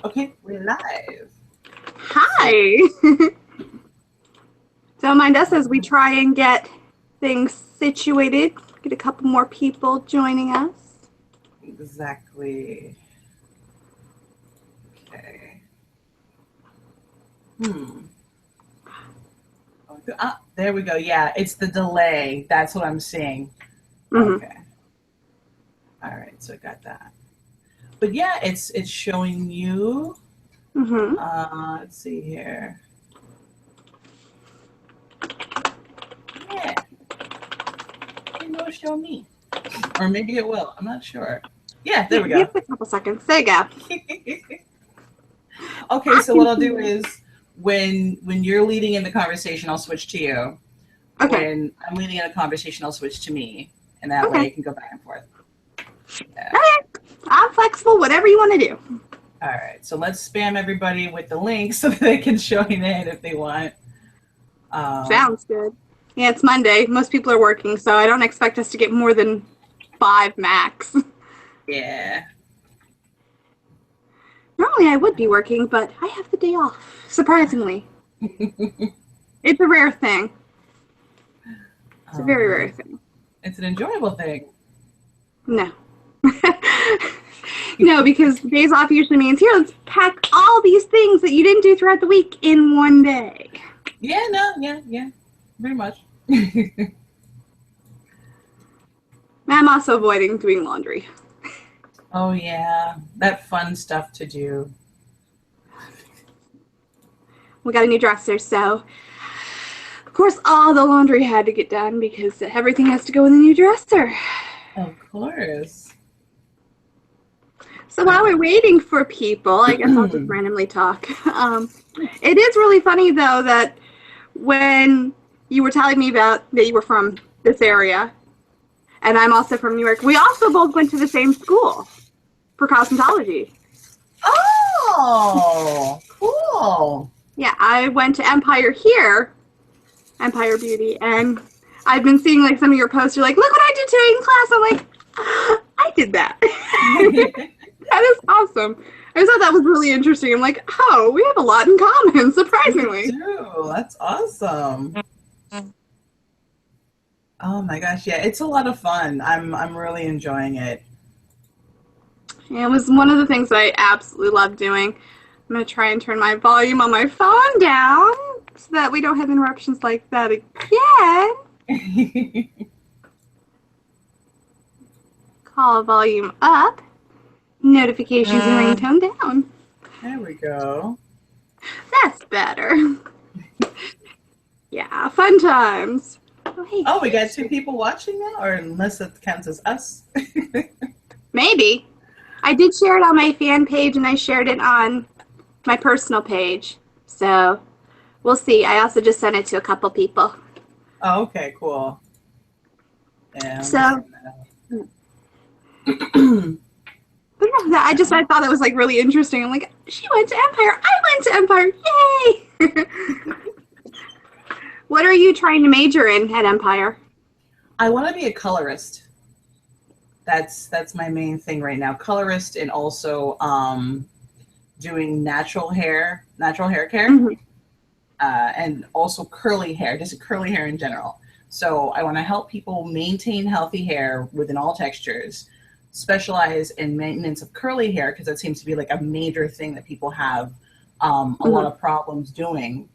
Okay, we're live. Hi. Don't mind us as we try and get things situated. Get a couple more people joining us. Exactly. Okay. There we go. Yeah, it's the delay. That's what I'm seeing. Mm-hmm. Okay. All right, so I got that. But yeah, it's showing you. Mm-hmm. Let's see here. Yeah. Maybe it'll show me. Or maybe it will. I'm not sure. Yeah, there we Give go. it a couple seconds. There you go. Okay, so what I'll do is when you're leading in the conversation, I'll switch to you. Okay. When I'm leading in a conversation, I'll switch to me, and that way Okay. it can go back and forth. Yeah. Okay. I'm flexible. Whatever you want to do. All right, so let's spam everybody with the link so that they can join in if they want. Sounds good. Yeah, it's Monday. Most people are working, so I don't expect us to get more than 5 max. Yeah. Normally I would be working, but I have the day off. Surprisingly. It's a rare thing. It's a very rare thing. It's an enjoyable thing. No. No, because days off usually means, here, let's pack all these things that you didn't do throughout the week in one day. Yeah, yeah, pretty much. I'm also avoiding doing laundry. Oh, yeah, that fun stuff to do. We got a new dresser, so of course all the laundry had to get done because everything has to go in the new dresser. Of course. So while we're waiting for people, I guess I'll just randomly talk. It is really funny, though, that when you were telling me about that you were from this area, and I'm also from New York, we also both went to the same school for cosmetology. Oh, cool. Yeah, I went to Empire here, Empire Beauty, and I've been seeing like some of your posts. You're like, look what I did today in class. I'm like, I did that. That is awesome. I just thought that was really interesting. I'm like, oh, we have a lot in common, surprisingly. We do. That's awesome. Oh my gosh, yeah, it's a lot of fun. I'm really enjoying it. Yeah, it was one of the things that I absolutely love doing. I'm going to try and turn my volume on my phone down so that we don't have interruptions like that again. Call volume up. Notifications and ringtone down. There we go. That's better. Yeah, fun times. Oh, hey. Oh, we got 2 people watching now, or unless it counts as us. Maybe. I did share it on my fan page, and I shared it on my personal page. So we'll see. I also just sent it to a couple people. Oh, okay, cool. Yeah. So. But yeah, I thought that was like really interesting. I'm like, she went to Empire. I went to Empire. Yay! What are you trying to major in at Empire? I want to be a colorist. That's my main thing right now. Colorist, and also doing natural hair care, and also curly hair, just curly hair in general. So I want to help people maintain healthy hair within all textures. Specialize in maintenance of curly hair, because that seems to be like a major thing that people have a lot of problems doing,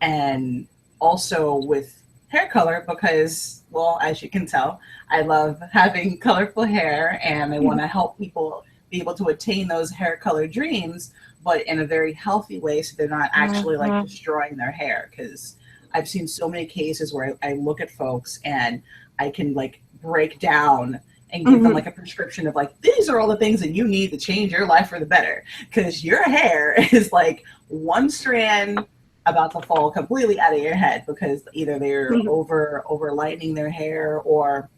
and also with hair color, because, well, as you can tell, I love having colorful hair, and I want to help people be able to attain those hair color dreams, but in a very healthy way, so they're not actually like destroying their hair. Because I've seen so many cases where I look at folks and I can like break down and give them like a prescription of like, these are all the things that you need to change your life for the better. Because your hair is like one strand about to fall completely out of your head, because either they're over lightening their hair, or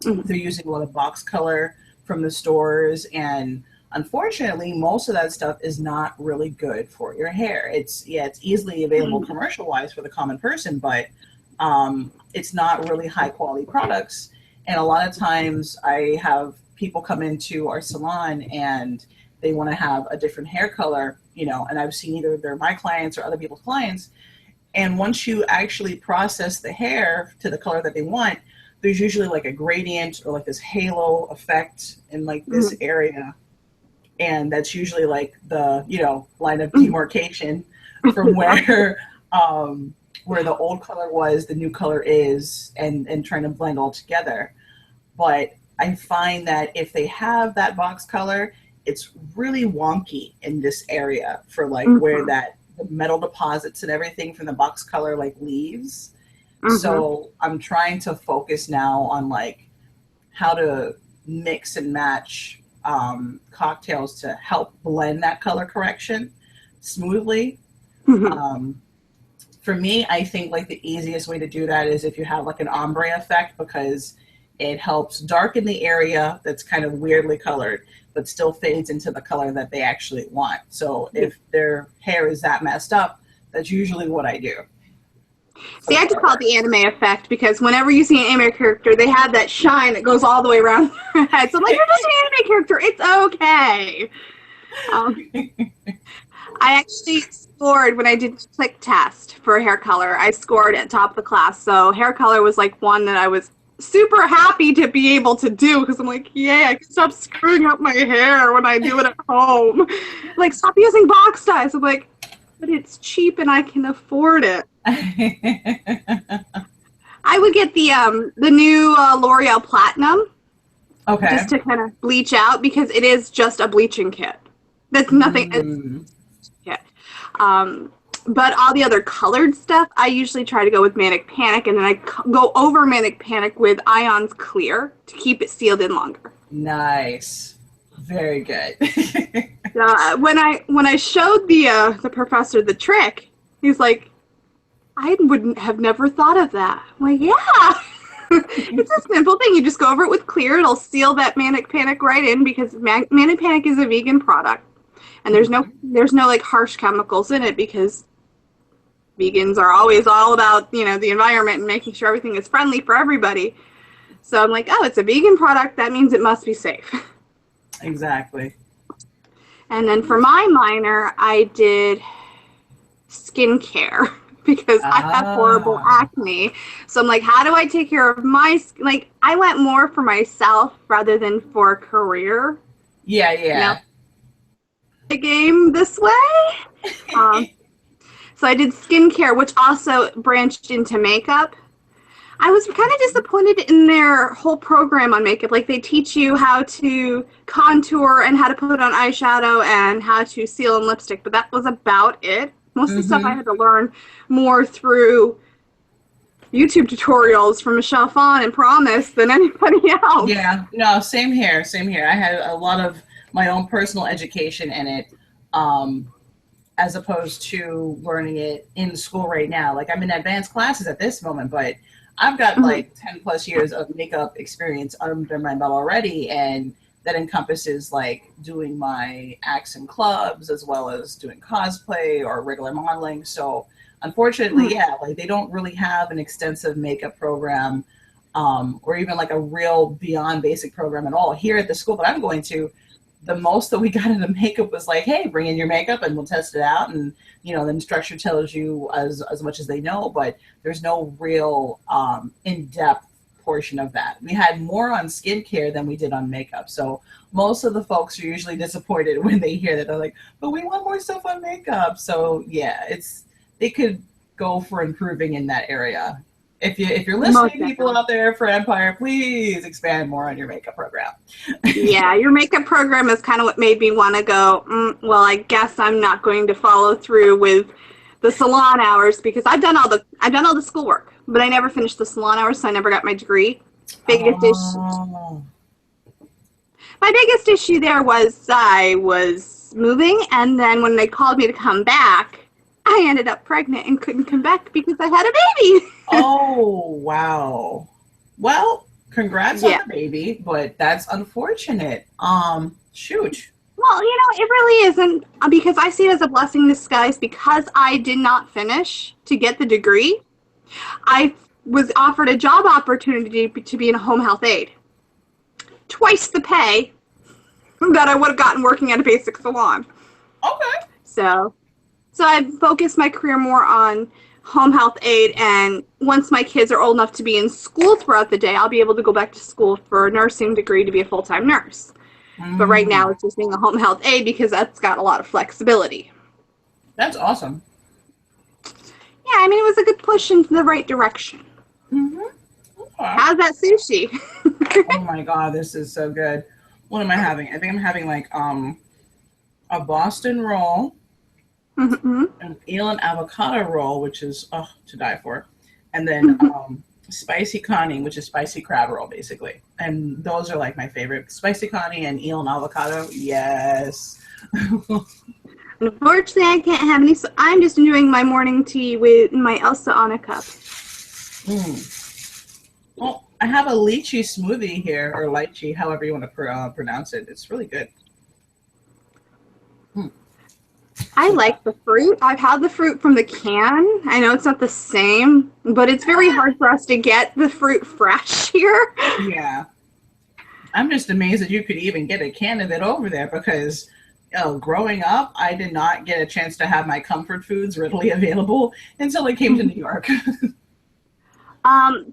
they're using a lot of box color from the stores. And unfortunately, most of that stuff is not really good for your hair. It's easily available commercial wise for the common person, but it's not really high quality products. And a lot of times I have people come into our salon and they want to have a different hair color, you know, and I've seen either they're my clients or other people's clients. And once you actually process the hair to the color that they want, there's usually like a gradient or like this halo effect in like this area. And that's usually like the, you know, line of demarcation from where the old color was, the new color is, and trying to blend all together. But I find that if they have that box color, it's really wonky in this area for like where that the metal deposits and everything from the box color like leaves. So I'm trying to focus now on like how to mix and match cocktails to help blend that color correction smoothly. For me, I think like the easiest way to do that is if you have like an ombre effect, because it helps darken the area that's kind of weirdly colored, but still fades into the color that they actually want. So if their hair is that messed up, that's usually what I do. See, I just call it the anime effect, because whenever you see an anime character, they have that shine that goes all the way around their head. So I'm like, you're just an anime character. It's okay. I actually scored when I did the click test for hair color. I scored at top of the class. So hair color was like one that I was super happy to be able to do, because I'm like, yay, I can stop screwing up my hair when I do it at home. Like, stop using box ties. I'm like, but it's cheap and I can afford it. I would get the new L'Oreal Platinum. Okay. Just to kind of bleach out, because it is just a bleaching kit. That's nothing. Kit. But all the other colored stuff, I usually try to go with Manic Panic, and then I go over Manic Panic with Ions Clear to keep it sealed in longer. Nice. Very good. When I showed the professor the trick, he's like, I wouldn't have never thought of that. I'm like, yeah. It's a simple thing. You just go over it with clear. It'll seal that Manic Panic right in, because Manic Panic is a vegan product. And there's no like harsh chemicals in it, because vegans are always all about, you know, the environment and making sure everything is friendly for everybody. So I'm like, oh, it's a vegan product. That means it must be safe. Exactly. And then for my minor, I did skincare, because I have horrible acne. So I'm like, how do I take care of my, like, I went more for myself rather than for a career. Yeah. You know, the game this way. So I did skincare, which also branched into makeup. I was kind of disappointed in their whole program on makeup. Like, they teach you how to contour and how to put on eyeshadow and how to seal in lipstick, but that was about it. Most of the stuff I had to learn more through YouTube tutorials from Michelle Phan and Promise than anybody else. Yeah, no, same here. I had a lot of my own personal education in it, as opposed to learning it in school right now. Like, I'm in advanced classes at this moment, but I've got like 10 plus years of makeup experience under my belt already, and that encompasses like doing my acts in clubs as well as doing cosplay or regular modeling. So unfortunately, like, they don't really have an extensive makeup program, or even like a real beyond basic program at all. Here at the school that I'm going to, the most that we got into makeup was like, hey, bring in your makeup and we'll test it out. And, you know, the instructor tells you as much as they know, but there's no real in-depth portion of that. We had more on skincare than we did on makeup. So most of the folks are usually disappointed when they hear that. They're like, but we want more stuff on makeup. So yeah, they could go for improving in that area. If you're listening, people out there for Empire, please expand more on your makeup program. Yeah, your makeup program is kind of what made me want to go, well, I guess I'm not going to follow through with the salon hours, because I've done all the schoolwork, but I never finished the salon hours, so I never got my degree. My biggest issue there was I was moving, and then when they called me to come back, I ended up pregnant and couldn't come back because I had a baby. Oh, wow. Well, congrats on the baby, but that's unfortunate. Shoot. Well, you know, it really isn't, because I see it as a blessing in disguise. Because I did not finish to get the degree, I was offered a job opportunity to be in a home health aide. Twice the pay. that I would have gotten working at a basic salon. Okay. So I focused my career more on home health aid, and once my kids are old enough to be in school throughout the day, I'll be able to go back to school for a nursing degree to be a full-time nurse. But right now, it's just being a home health aide because that's got a lot of flexibility. That's awesome. Yeah, I mean, it was a good push into the right direction. Mm-hmm. Okay. How's that sushi? Oh my god, this is so good. What am I having? I think I'm having like a Boston roll, an eel and avocado roll, which is to die for, and then spicy connie, which is spicy crab roll, basically. And those are like my favorite. Spicy connie and eel and avocado. Yes. Unfortunately, I can't have any, so I'm just enjoying my morning tea with my Elsa on a cup. Well, I have a lychee smoothie here, or lychee, however you want to pronounce it. It's really good. I like the fruit. I've had the fruit from the can. I know it's not the same, but it's very hard for us to get the fruit fresh here. Yeah. I'm just amazed that you could even get a can of it over there because growing up, I did not get a chance to have my comfort foods readily available until I came to New York.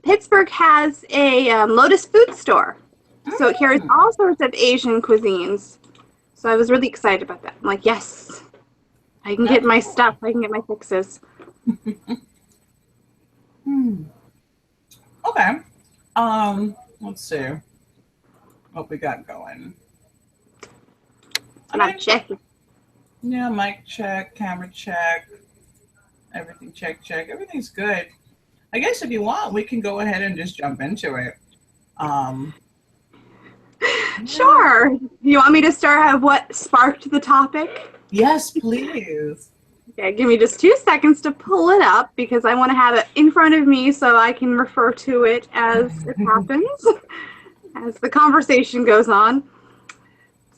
Pittsburgh has a Lotus food store. So it carries all sorts of Asian cuisines. So I was really excited about that. I'm like, yes, I can get my stuff. I can get my fixes. Okay. Let's see what we got going. I'm checking. Yeah, mic check, camera check, everything check. Everything's good. I guess if you want, we can go ahead and just jump into it. Sure. You want me to start what sparked the topic? Yes, please. Okay, give me just 2 seconds to pull it up because I want to have it in front of me so I can refer to it as it happens, as the conversation goes on.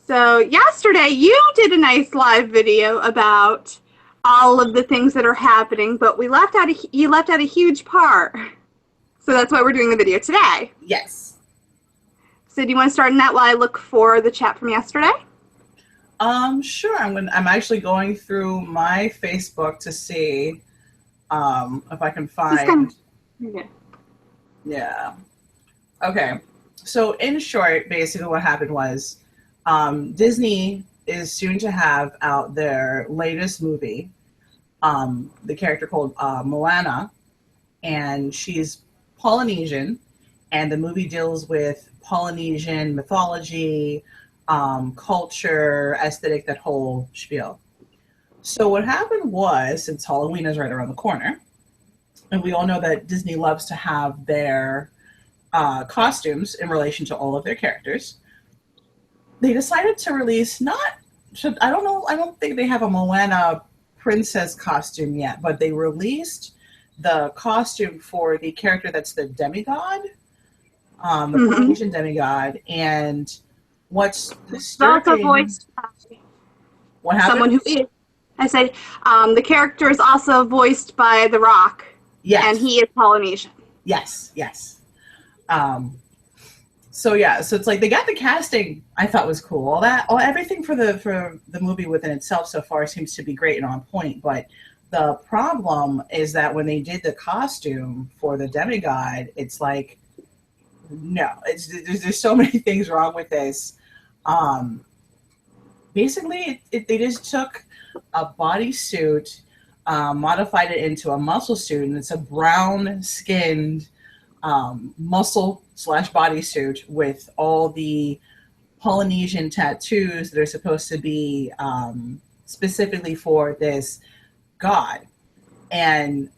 So yesterday you did a nice live video about all of the things that are happening, but you left out a huge part. So that's why we're doing the video today. Yes. So do you want to start in that while I look for the chat from yesterday? Sure. I'm actually going through my Facebook to see if I can find. Yeah. Okay. So in short, basically what happened was Disney is soon to have out their latest movie, the character called Moana, and she's Polynesian, and the movie deals with Polynesian mythology, culture, aesthetic, that whole spiel. So what happened was, since Halloween is right around the corner, and we all know that Disney loves to have their costumes in relation to all of their characters, they decided to release I don't think they have a Moana princess costume yet, but they released the costume for the character that's the demigod, the Polynesian demigod, and what's disturbing... voiced by what happened? someone who is. I said the character is also voiced by The Rock. Yes. And he is Polynesian. Yes. So it's like they got the casting. I thought was cool. Everything for the movie within itself so far seems to be great and on point. But the problem is that when they did the costume for the demigod, it's like, no, there's so many things wrong with this. Basically, they just took a bodysuit, modified it into a muscle suit, and it's a brown-skinned muscle/bodysuit with all the Polynesian tattoos that are supposed to be specifically for this god. And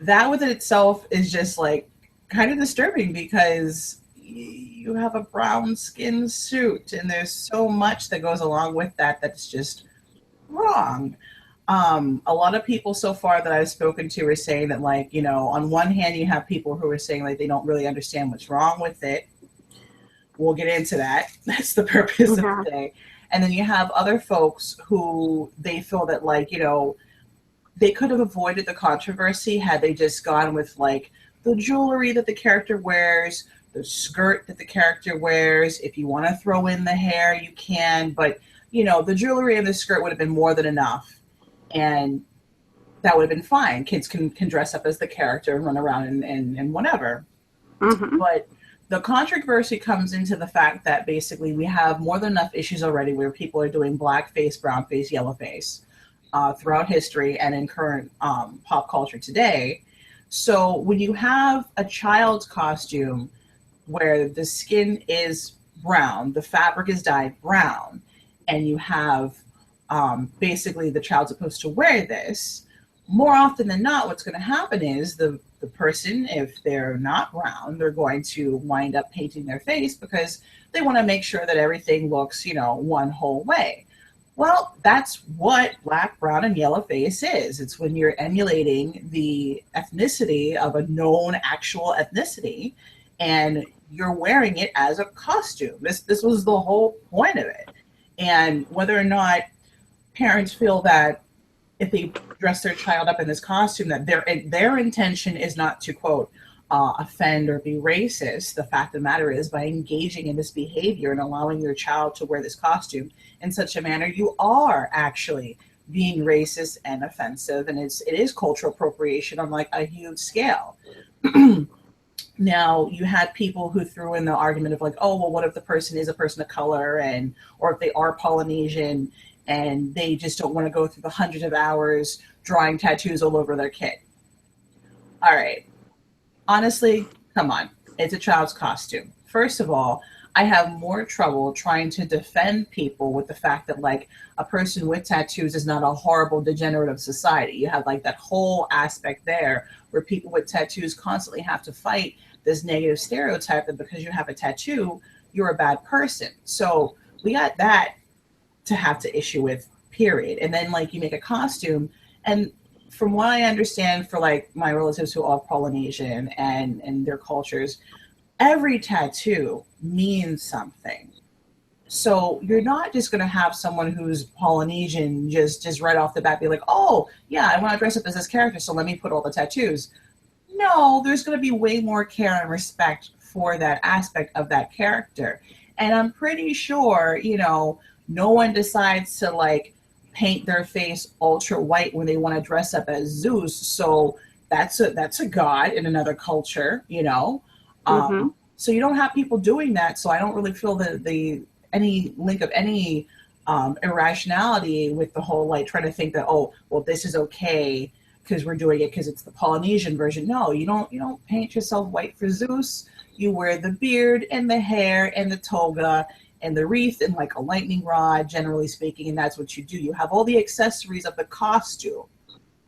that within itself is just like kind of disturbing because you have a brown skin suit and there's so much that goes along with that's just wrong. A lot of people so far that I've spoken to are saying that, like, you know, on one hand you have people who are saying like they don't really understand what's wrong with it. We'll get into that. That's the purpose of the day. And then you have other folks who they feel that, like, you know, they could have avoided the controversy had they just gone with like the jewelry that the character wears, the skirt that the character wears. If you want to throw in the hair, you can, but you know, the jewelry and the skirt would have been more than enough, and that would have been fine. Kids can dress up as the character and run around and whatever. Mm-hmm. But the controversy comes into the fact that basically we have more than enough issues already where people are doing blackface, brownface, yellowface throughout history and in current pop culture today. So when you have a child's costume where the skin is brown, the fabric is dyed brown, and you have basically the child supposed to wear this, more often than not, what's going to happen is the person, if they're not brown, they're going to wind up painting their face because they want to make sure that everything looks, you know, one whole way. Well, that's what black, brown, and yellow face is. It's when you're emulating the ethnicity of a known actual ethnicity, and you're wearing it as a costume. This was the whole point of it. And whether or not parents feel that if they dress their child up in this costume, that their intention is not to, quote, offend or be racist. The fact of the matter is, by engaging in this behavior and allowing your child to wear this costume in such a manner, you are actually being racist and offensive, and it is cultural appropriation on like a huge scale. Now, you had people who threw in the argument of like, oh, well, what if the person is a person of color, and or if they are Polynesian and they just don't want to go through the hundreds of hours drawing tattoos all over their kid. All right. Honestly, come on. It's a child's costume. First of all, I have more trouble trying to defend people with the fact that like a person with tattoos is not a horrible degenerative society. You have like that whole aspect there where people with tattoos constantly have to fight this negative stereotype that because you have a tattoo, you're a bad person. So we got that to have to issue with, period. And then like you make a costume, and from what I understand for like my relatives who are Polynesian and their cultures, every tattoo means something. So you're not just going to have someone who's Polynesian just right off the bat be like, oh yeah, I want to dress up as this character, so let me put all the tattoos. No, there's going to be way more care and respect for that aspect of that character. And I'm pretty sure, you know, no one decides to like paint their face ultra white when they want to dress up as Zeus. So that's a god in another culture, you know. Mm-hmm. So you don't have people doing that. So I don't really feel the any link of any irrationality with the whole like trying to think that, oh, well, this is okay because we're doing it because it's the Polynesian version. No, you don't paint yourself white for Zeus. You wear the beard and the hair and the toga and the wreath and like a lightning rod, generally speaking, and that's what you do. You have all the accessories of the costume,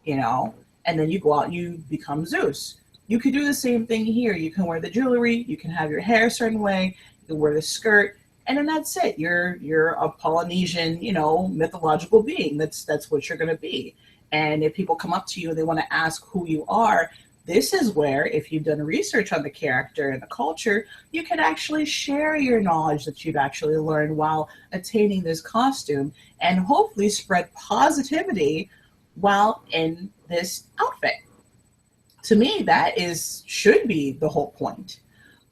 you know, and then you go out and you become Zeus. You could do the same thing here. You can wear the jewelry, you can have your hair a certain way, you can wear the skirt, and then that's it. You're a Polynesian, you know, mythological being. That's what you're gonna be. And if people come up to you and they want to ask who you are, this is where, if you've done research on the character and the culture, you can actually share your knowledge that you've actually learned while attaining this costume and hopefully spread positivity while in this outfit. To me, that should be the whole point.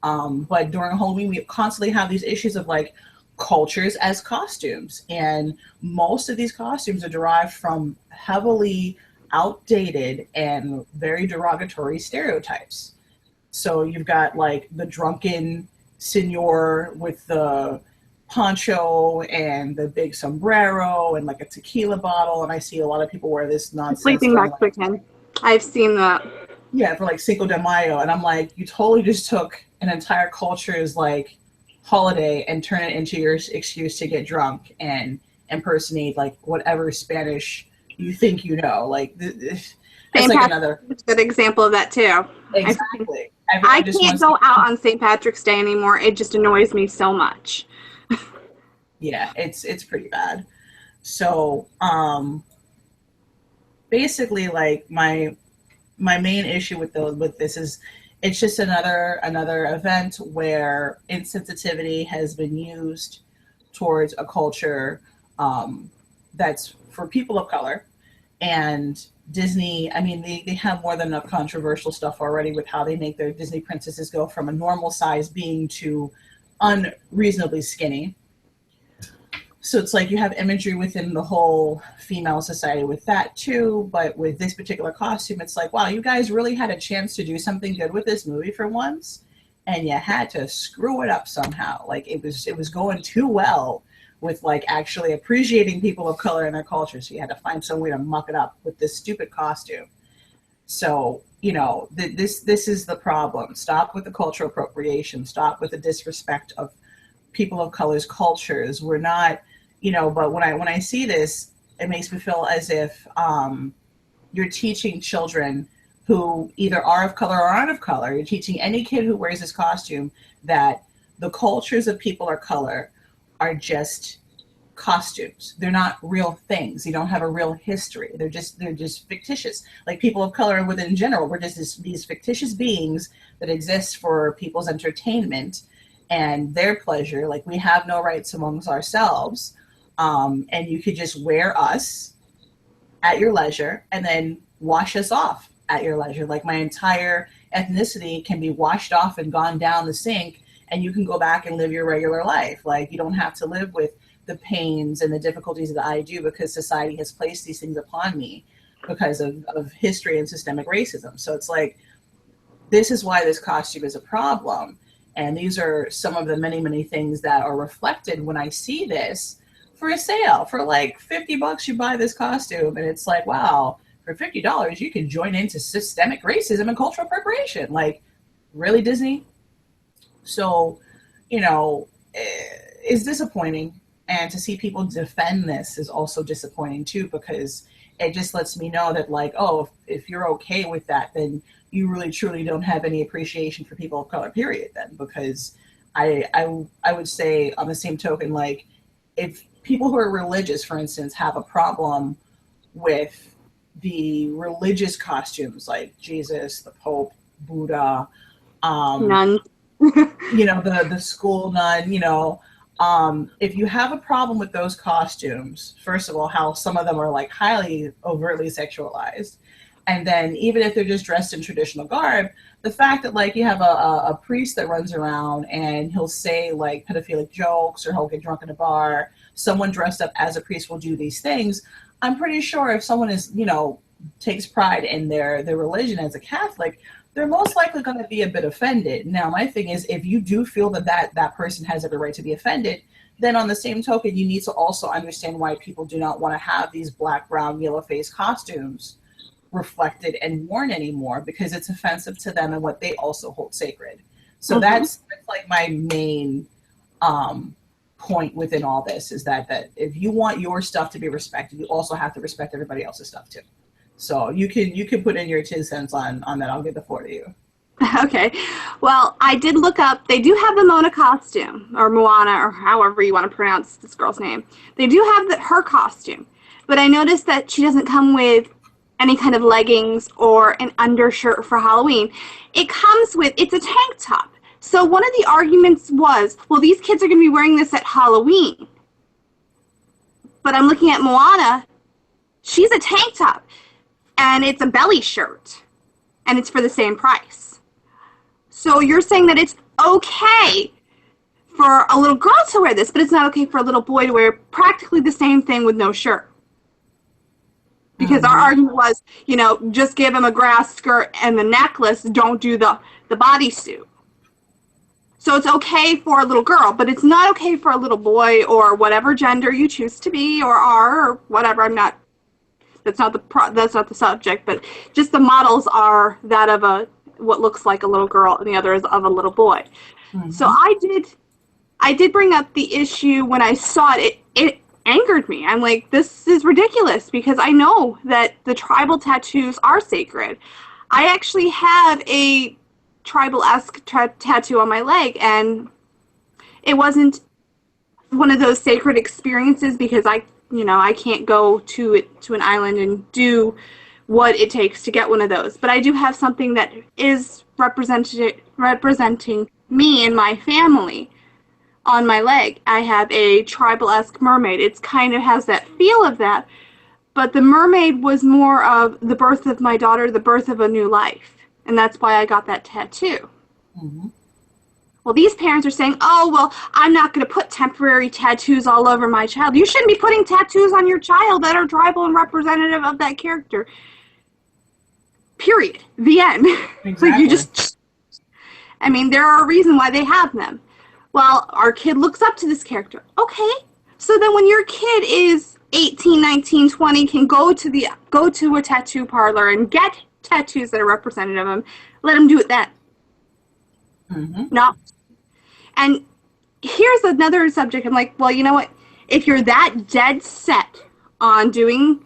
But during Halloween, we constantly have these issues of like cultures as costumes. And most of these costumes are derived from heavily outdated and very derogatory stereotypes. So you've got like the drunken senor with the poncho and the big sombrero and like a tequila bottle, and I see a lot of people wear this nonsense. Sleeping Mexican. I've seen that. Yeah, for like Cinco de Mayo, and I'm like, you totally just took an entire culture's like holiday and turn it into your excuse to get drunk and impersonate like whatever Spanish you think you know. Like it's like another good example of that too. Exactly. I can't go out on St. Patrick's Day anymore. It just annoys me so much. Yeah, it's pretty bad. So basically, like my main issue with this is it's just another event where insensitivity has been used towards a culture that's for people of color, and Disney, I mean, they have more than enough controversial stuff already with how they make their Disney princesses go from a normal size being to unreasonably skinny. So it's like you have imagery within the whole female society with that too, but with this particular costume, it's like, wow, you guys really had a chance to do something good with this movie for once, and you had to screw it up somehow. Like it was going too well with like actually appreciating people of color and their culture, so you had to find some way to muck it up with this stupid costume. So, you know, this is the problem. Stop with the cultural appropriation. Stop with the disrespect of people of color's cultures. We're not, you know, but when I see this, it makes me feel as if you're teaching children who either are of color or aren't of color. You're teaching any kid who wears this costume that the cultures of people of color are just costumes. They're not real things. They don't have a real history. They're just fictitious. Like people of color within general, we're just these fictitious beings that exist for people's entertainment and their pleasure. Like we have no rights amongst ourselves. And you could just wear us at your leisure and then wash us off at your leisure. Like my entire ethnicity can be washed off and gone down the sink, and you can go back and live your regular life. Like you don't have to live with the pains and the difficulties that I do because society has placed these things upon me because of history and systemic racism. So it's like, this is why this costume is a problem. And these are some of the many, many things that are reflected when I see this for a sale. For like $50, you buy this costume, and it's like, wow, for $50, you can join into systemic racism and cultural appropriation. Like, really, Disney? So, you know, it's disappointing. And to see people defend this is also disappointing too, because it just lets me know that, like, oh, if you're okay with that, then you really truly don't have any appreciation for people of color, period, then. Because I would say, on the same token, like, if people who are religious, for instance, have a problem with the religious costumes like Jesus, the Pope, Buddha, Nuns, you know, the school nun, you know, if you have a problem with those costumes, first of all, how some of them are like highly overtly sexualized, and then even if they're just dressed in traditional garb, the fact that like you have a priest that runs around and he'll say like pedophilic jokes, or he'll get drunk in a bar, someone dressed up as a priest will do these things. I'm pretty sure if someone is, you know, takes pride in their religion as a Catholic, they're most likely going to be a bit offended. Now, my thing is, if you do feel that person has every right to be offended, then on the same token, you need to also understand why people do not want to have these black, brown, yellow face costumes reflected and worn anymore, because it's offensive to them and what they also hold sacred. So that's like my main point within all this, is that if you want your stuff to be respected, you also have to respect everybody else's stuff too. So you can put in your 2 cents on that. I'll give the floor to you. Okay. Well, I did look up. They do have the Mona costume, or Moana, or however you want to pronounce this girl's name. They do have her costume, but I noticed that she doesn't come with any kind of leggings or an undershirt for Halloween. It comes with, it's a tank top. So one of the arguments was, well, these kids are going to be wearing this at Halloween. But I'm looking at Moana. She's a tank top, and it's a belly shirt, and it's for the same price. So you're saying that it's okay for a little girl to wear this, but it's not okay for a little boy to wear practically the same thing with no shirt. Because our argument was, you know, just give him a grass skirt and the necklace, don't do the bodysuit. So it's okay for a little girl, but it's not okay for a little boy, or whatever gender you choose to be or are, or whatever. That's not the subject, but just the models are that of what looks like a little girl, and the other is of a little boy. So I did bring up the issue when I saw it. It angered me. I'm like, this is ridiculous, because I know that the tribal tattoos are sacred. I actually have a tribal-esque tattoo on my leg, and it wasn't one of those sacred experiences, because I can't go to an island and do what it takes to get one of those. But I do have something that is representing me and my family on my leg. I have a tribal-esque mermaid. It kind of has that feel of that, But the mermaid was more of the birth of my daughter, the birth of a new life. And that's why I got that tattoo. Mm-hmm. Well, these parents are saying, oh, well, I'm not going to put temporary tattoos all over my child. You shouldn't be putting tattoos on your child that are tribal and representative of that character. Period. The end. Exactly. There are a reason why they have them. Well, our kid looks up to this character. Okay. So then when your kid is 18, 19, 20, can go to a tattoo parlor and get tattoos that are representative of them, let them do it then. Mm-hmm. No. And here's another subject. I'm like, well, you know what? If you're that dead set on doing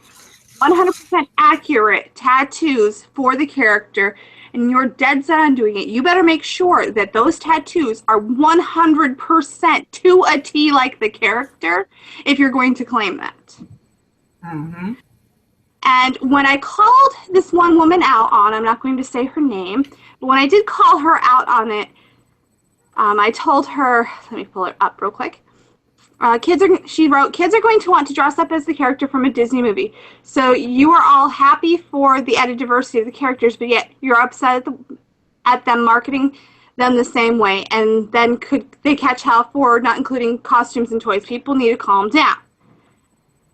100% accurate tattoos for the character, and you're dead set on doing it, you better make sure that those tattoos are 100% to a T like the character if you're going to claim that. Mm-hmm. And when I called this one woman out on, I'm not going to say her name, but when I did call her out on it, I told her, let me pull it up real quick. She wrote, kids are going to want to dress up as the character from a Disney movie. So you are all happy for the added diversity of the characters, but yet you're upset at them marketing them the same way. And then could they catch hell for not including costumes and toys? People need to calm down.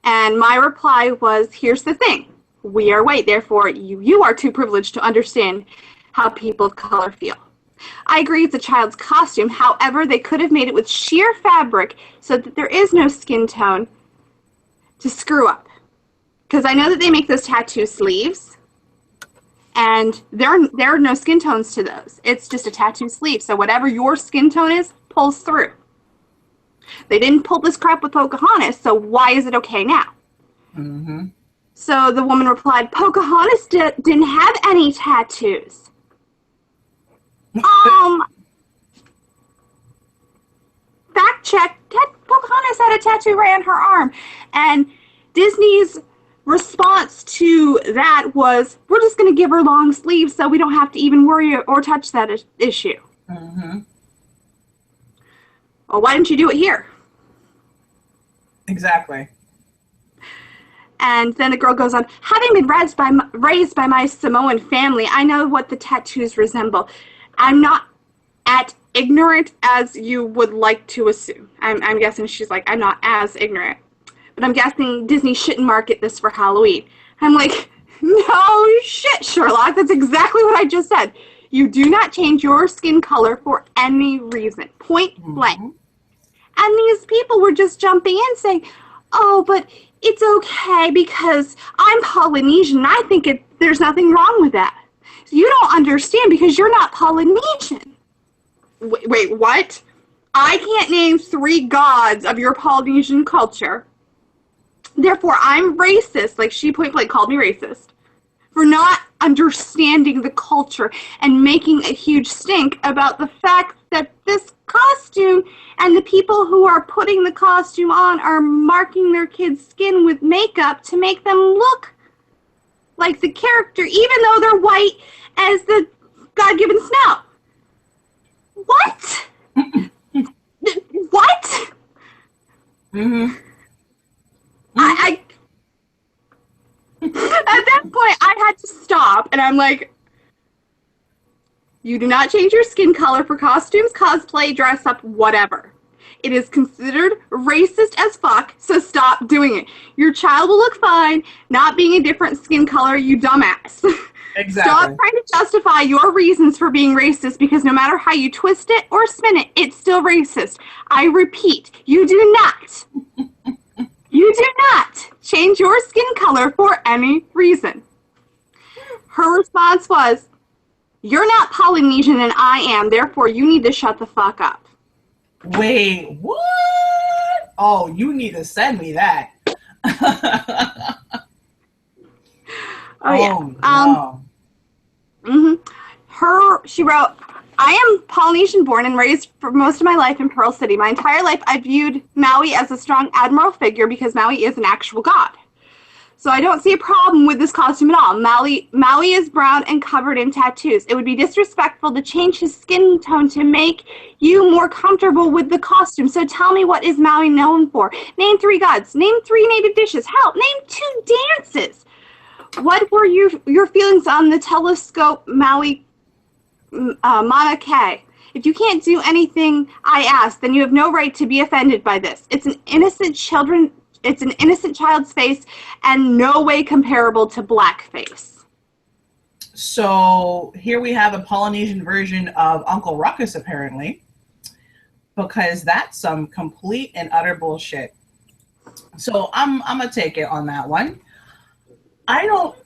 And my reply was, here's the thing. We are white, therefore you are too privileged to understand how people of color feel. I agree it's a child's costume. However, they could have made it with sheer fabric so that there is no skin tone to screw up. Because I know that they make those tattoo sleeves, and there are no skin tones to those. It's just a tattoo sleeve. So whatever your skin tone is, pulls through. They didn't pull this crap with Pocahontas, so why is it okay now? Mm-hmm. So the woman replied, Pocahontas didn't have any tattoos. Fact check, Pocahontas had a tattoo right on her arm. And Disney's response to that was, we're just going to give her long sleeves so we don't have to even worry or touch that issue. Mm-hmm. Well, why didn't you do it here? Exactly. And then the girl goes on, having been raised by my Samoan family, I know what the tattoos resemble. I'm not as ignorant as you would like to assume. I'm guessing she's like, I'm not as ignorant. But I'm guessing Disney shouldn't market this for Halloween. I'm like, no shit, Sherlock. That's exactly what I just said. You do not change your skin color for any reason. Point blank. And these people were just jumping in saying, oh, but it's okay because I'm Polynesian and I think there's nothing wrong with that. You don't understand because you're not Polynesian. Wait, what? I can't name 3 gods of your Polynesian culture. Therefore, I'm racist. Like, she point blank called me racist for not understanding the culture and making a huge stink about the fact that this costume and the people who are putting the costume on are marking their kids' skin with makeup to make them look like the character, even though they're white as the God-given snow. What? What? Mm-hmm. At that point, I had to stop, and I'm like, you do not change your skin color for costumes, cosplay, dress up, whatever. It is considered racist as fuck, so stop doing it. Your child will look fine not being a different skin color, you dumbass. Exactly. Stop trying to justify your reasons for being racist because no matter how you twist it or spin it, it's still racist. I repeat, you do not change your skin color for any reason. Her response was, you're not Polynesian and I am, therefore you need to shut the fuck up. Wait, what? Oh, you need to send me that. Oh, yeah. No. She wrote, I am Polynesian born and raised for most of my life in Pearl City. My entire life I viewed Maui as a strong admiral figure because Maui is an actual god. So I don't see a problem with this costume at all. Maui is brown and covered in tattoos. It would be disrespectful to change his skin tone to make you more comfortable with the costume. So tell me, what is Maui known for? Name 3 gods. Name 3 native dishes. Help, name 2 dances. What were your feelings on the telescope Maui Mauna Kea? If you can't do anything I ask, then you have no right to be offended by this. It's an innocent child's face and no way comparable to blackface. So here we have a Polynesian version of Uncle Ruckus, apparently, because that's some complete and utter bullshit. So I'm gonna take it on that one. I don't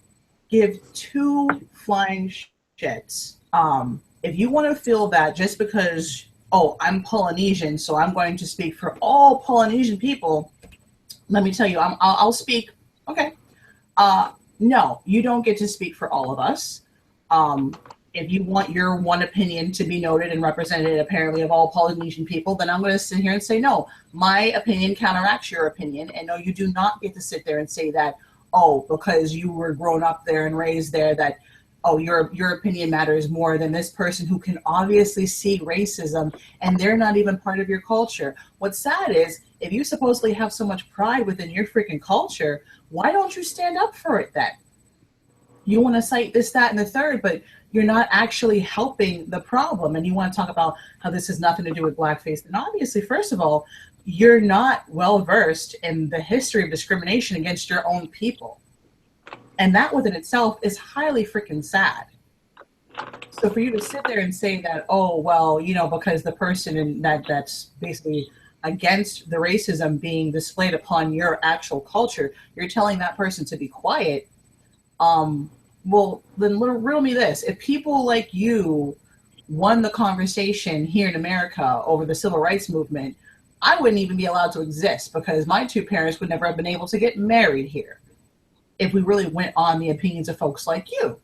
give 2 flying shits. If you want to feel that just because, oh, I'm Polynesian, so I'm going to speak for all Polynesian people, let me tell you, I'll speak. Okay. No, you don't get to speak for all of us. If you want your one opinion to be noted and represented, apparently, of all Polynesian people, then I'm going to sit here and say, no, my opinion counteracts your opinion. And no, you do not get to sit there and say that, oh, because you were grown up there and raised there, that, oh, your opinion matters more than this person who can obviously see racism and they're not even part of your culture. What's sad is, if you supposedly have so much pride within your freaking culture, why don't you stand up for it then? You want to cite this, that, and the third, but you're not actually helping the problem. And you want to talk about how this has nothing to do with blackface. And obviously, first of all, you're not well versed in the history of discrimination against your own people. And that within itself is highly freaking sad. So for you to sit there and say that, oh, well, you know, because the person in that's basically against the racism being displayed upon your actual culture, you're telling that person to be quiet. Well, then riddle me this. If people like you won the conversation here in America over the civil rights movement, I wouldn't even be allowed to exist because my 2 parents would never have been able to get married here if we really went on the opinions of folks like you.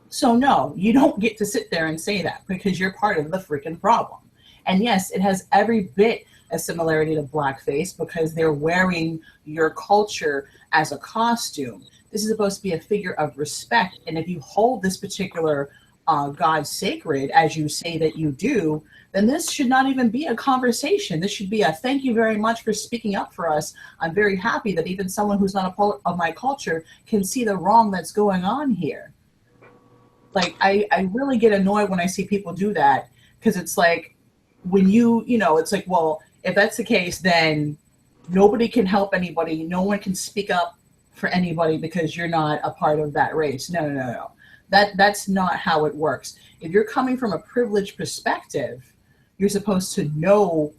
So no, you don't get to sit there and say that because you're part of the freaking problem. And yes, it has every bit a similarity to blackface because they're wearing your culture as a costume. This is supposed to be a figure of respect. And if you hold this particular God sacred, as you say that you do, then this should not even be a conversation. This should be a thank you very much for speaking up for us. I'm very happy that even someone who's not a part of my culture can see the wrong that's going on here. Like, I really get annoyed when I see people do that because it's like, when you know, it's like, well, if that's the case, then nobody can help anybody. No one can speak up for anybody because you're not a part of that race. No. That's not how it works. If you're coming from a privileged perspective, you're supposed to know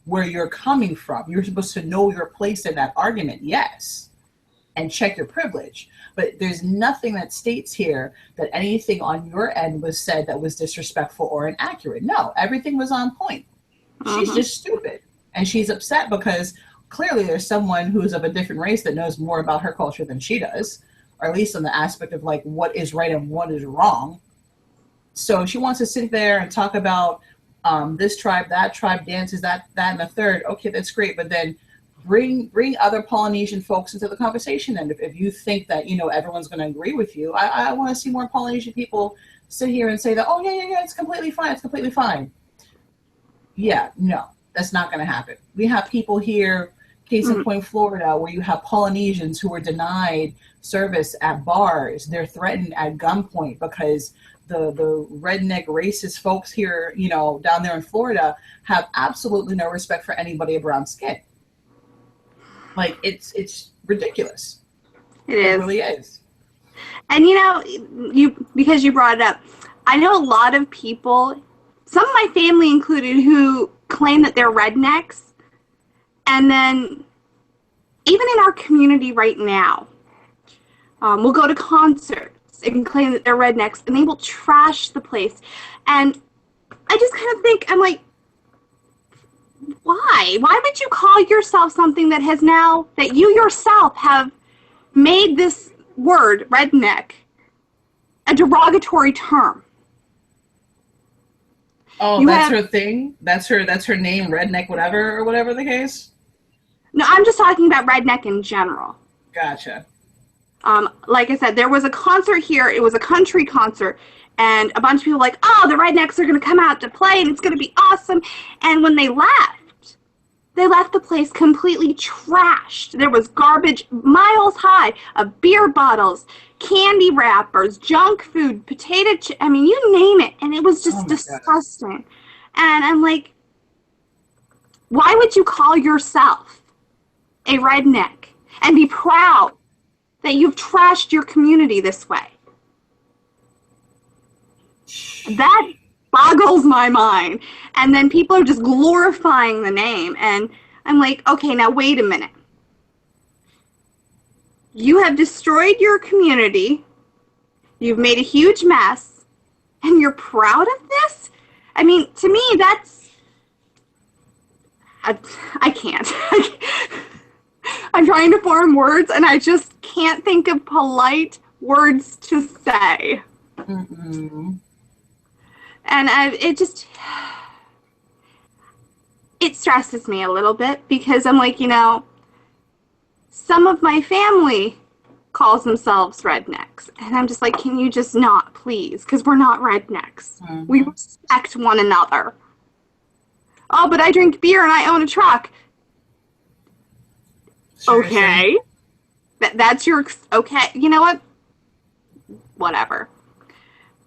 where you're coming from. You're supposed to know your place in that argument, yes, and check your privilege. But there's nothing that states here that anything on your end was said that was disrespectful or inaccurate. No, everything was on point. She's just stupid. And she's upset because clearly there's someone who's of a different race that knows more about her culture than she does, or at least on the aspect of like what is right and what is wrong. So she wants to sit there and talk about this tribe, that tribe dances, that, and the third. Okay, that's great. But then bring other Polynesian folks into the conversation. And if you think that, you know, everyone's going to agree with you, I want to see more Polynesian people sit here and say that, oh, yeah, it's completely fine. It's completely fine. Yeah, no, that's not going to happen. We have people here, case in point, Florida, where you have Polynesians who are denied service at bars. They're threatened at gunpoint because the redneck racist folks here, you know, down there in Florida have absolutely no respect for anybody of brown skin. Like, it's ridiculous. It really is. And you know, because you brought it up, I know a lot of people, some of my family included, who claim that they're rednecks. And then even in our community right now, we'll go to concerts and claim that they're rednecks, and they will trash the place. And I just kind of think, I'm like, why? Why would you call yourself something that has now, that you yourself have made this word, redneck, a derogatory term? Oh, that's her thing? That's her name, redneck, whatever, or whatever the case? No, I'm just talking about redneck in general. Gotcha. Like I said, there was a concert here. It was a country concert. And a bunch of people were like, oh, the rednecks are going to come out to play and it's going to be awesome. And when they left the place completely trashed. There was garbage miles high of beer bottles, candy wrappers, junk food, I mean, you name it. And it was just disgusting. And I'm like, why would you call yourself a redneck and be proud that you've trashed your community this way? That boggles my mind. And then people are just glorifying the name. And I'm like, okay, now wait a minute. You have destroyed your community. You've made a huge mess. And you're proud of this? I mean, to me, that's... I can't. I'm trying to form words, and I just can't think of polite words to say. Mm-mm. And it stresses me a little bit because I'm like, some of my family calls themselves rednecks. And I'm just like, can you just not, please? Because we're not rednecks. Mm-hmm. We respect one another. Oh, but I drink beer and I own a truck. Seriously? Okay. That's your... Okay, you know what? Whatever.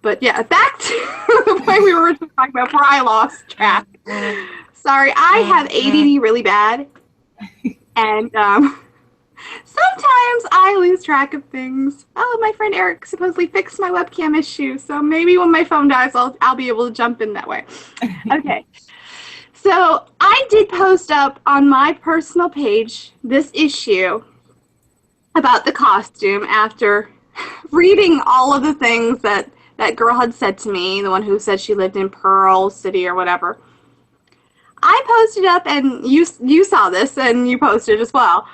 But yeah, back to the point we were talking about before I lost track. Sorry, I have ADD really bad. And sometimes I lose track of things. Oh, my friend Eric supposedly fixed my webcam issue, so maybe when my phone dies, I'll be able to jump in that way. Okay. So I did post up on my personal page this issue about the costume after reading all of the things that girl had said to me, the one who said she lived in Pearl City or whatever. I posted up, and you saw this, and you posted as well.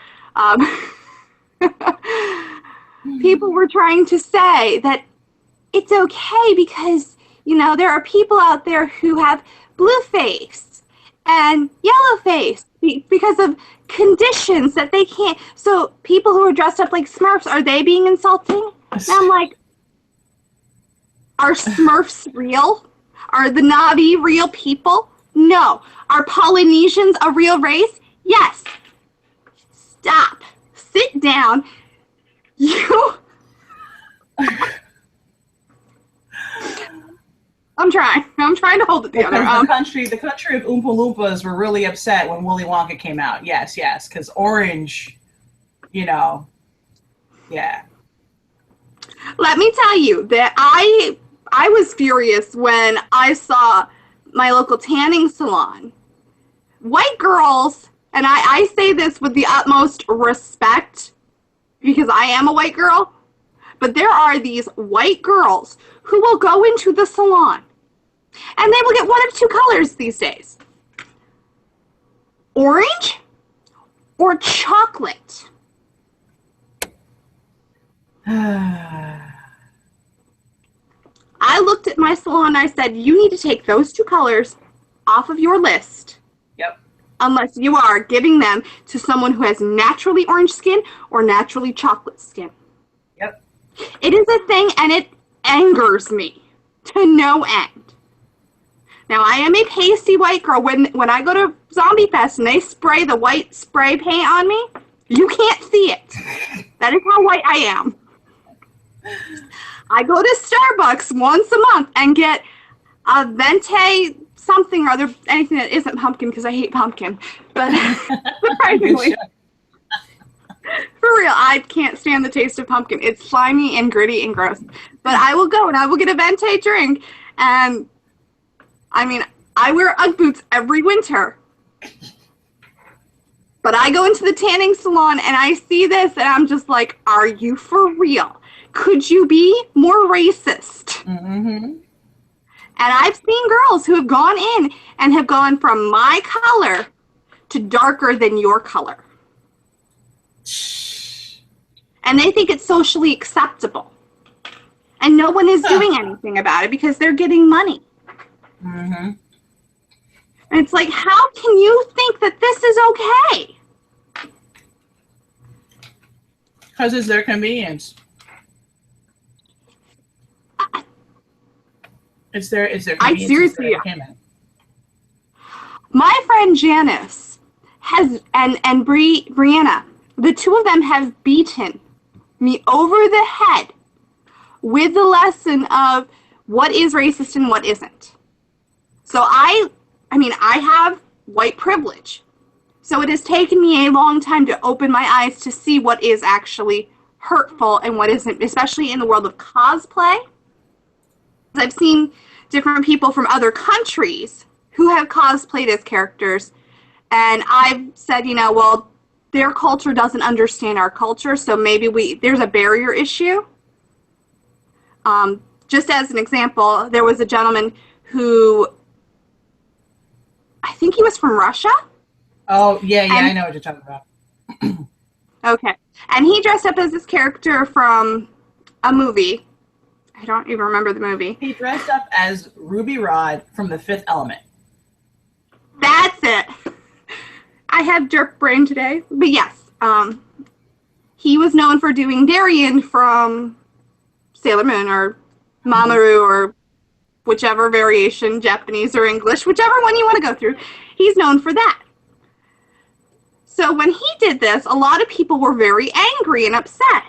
People were trying to say that it's okay because, there are people out there who have blue face and yellow face because of conditions that they can't. So people who are dressed up like Smurfs, are they being insulting? And I'm like, are Smurfs real? Are the Na'vi real people? No. Are Polynesians a real race? Yes. Stop. Sit down. You... I'm trying to hold it together. The country of Oompa Loompas were really upset when Willy Wonka came out. Yes, because orange, yeah. Let me tell you that I was furious when I saw my local tanning salon. White girls, and I say this with the utmost respect because I am a white girl, but there are these white girls who will go into the salon and they will get one of two colors these days. Orange or chocolate. I looked at my salon and I said, you need to take those two colors off of your list. Yep. Unless you are giving them to someone who has naturally orange skin or naturally chocolate skin. Yep. It is a thing, and it angers me to no end. Now, I am a pasty white girl. When I go to Zombie Fest and they spray the white spray paint on me, you can't see it. That is how white I am. I go to Starbucks once a month and get a venti something or other, anything that isn't pumpkin because I hate pumpkin. But surprisingly, for real, I can't stand the taste of pumpkin. It's slimy and gritty and gross. But I will go and I will get a venti drink. And I mean, I wear Ugg boots every winter. But I go into the tanning salon and I see this and I'm just like, are you for real? Could you be more racist? Mm-hmm. And I've seen girls who have gone in and have gone from my color to darker than your color. And they think it's socially acceptable. And no one is doing anything about it because they're getting money. Mm-hmm. And it's like, how can you think that this is okay? Because it's their convenience. It's their convenience. I seriously. My friend Janice has and Brianna, the two of them have beaten me over the head with the lesson of what is racist and what isn't. So I have white privilege. So it has taken me a long time to open my eyes to see what is actually hurtful and what isn't, especially in the world of cosplay. I've seen different people from other countries who have cosplayed as characters, and I've said, well, their culture doesn't understand our culture, so maybe there's a barrier issue. Just as an example, there was a gentleman who, I think he was from Russia. Oh, yeah, I know what you're talking about. Okay. And he dressed up as this character from a movie. I don't even remember the movie. He dressed up as Ruby Rod from The Fifth Element. That's it. I have jerk brain today. But yes, he was known for doing Darien from Sailor Moon or Mamoru or whichever variation, Japanese or English, whichever one you want to go through. He's known for that. So when he did this, a lot of people were very angry and upset.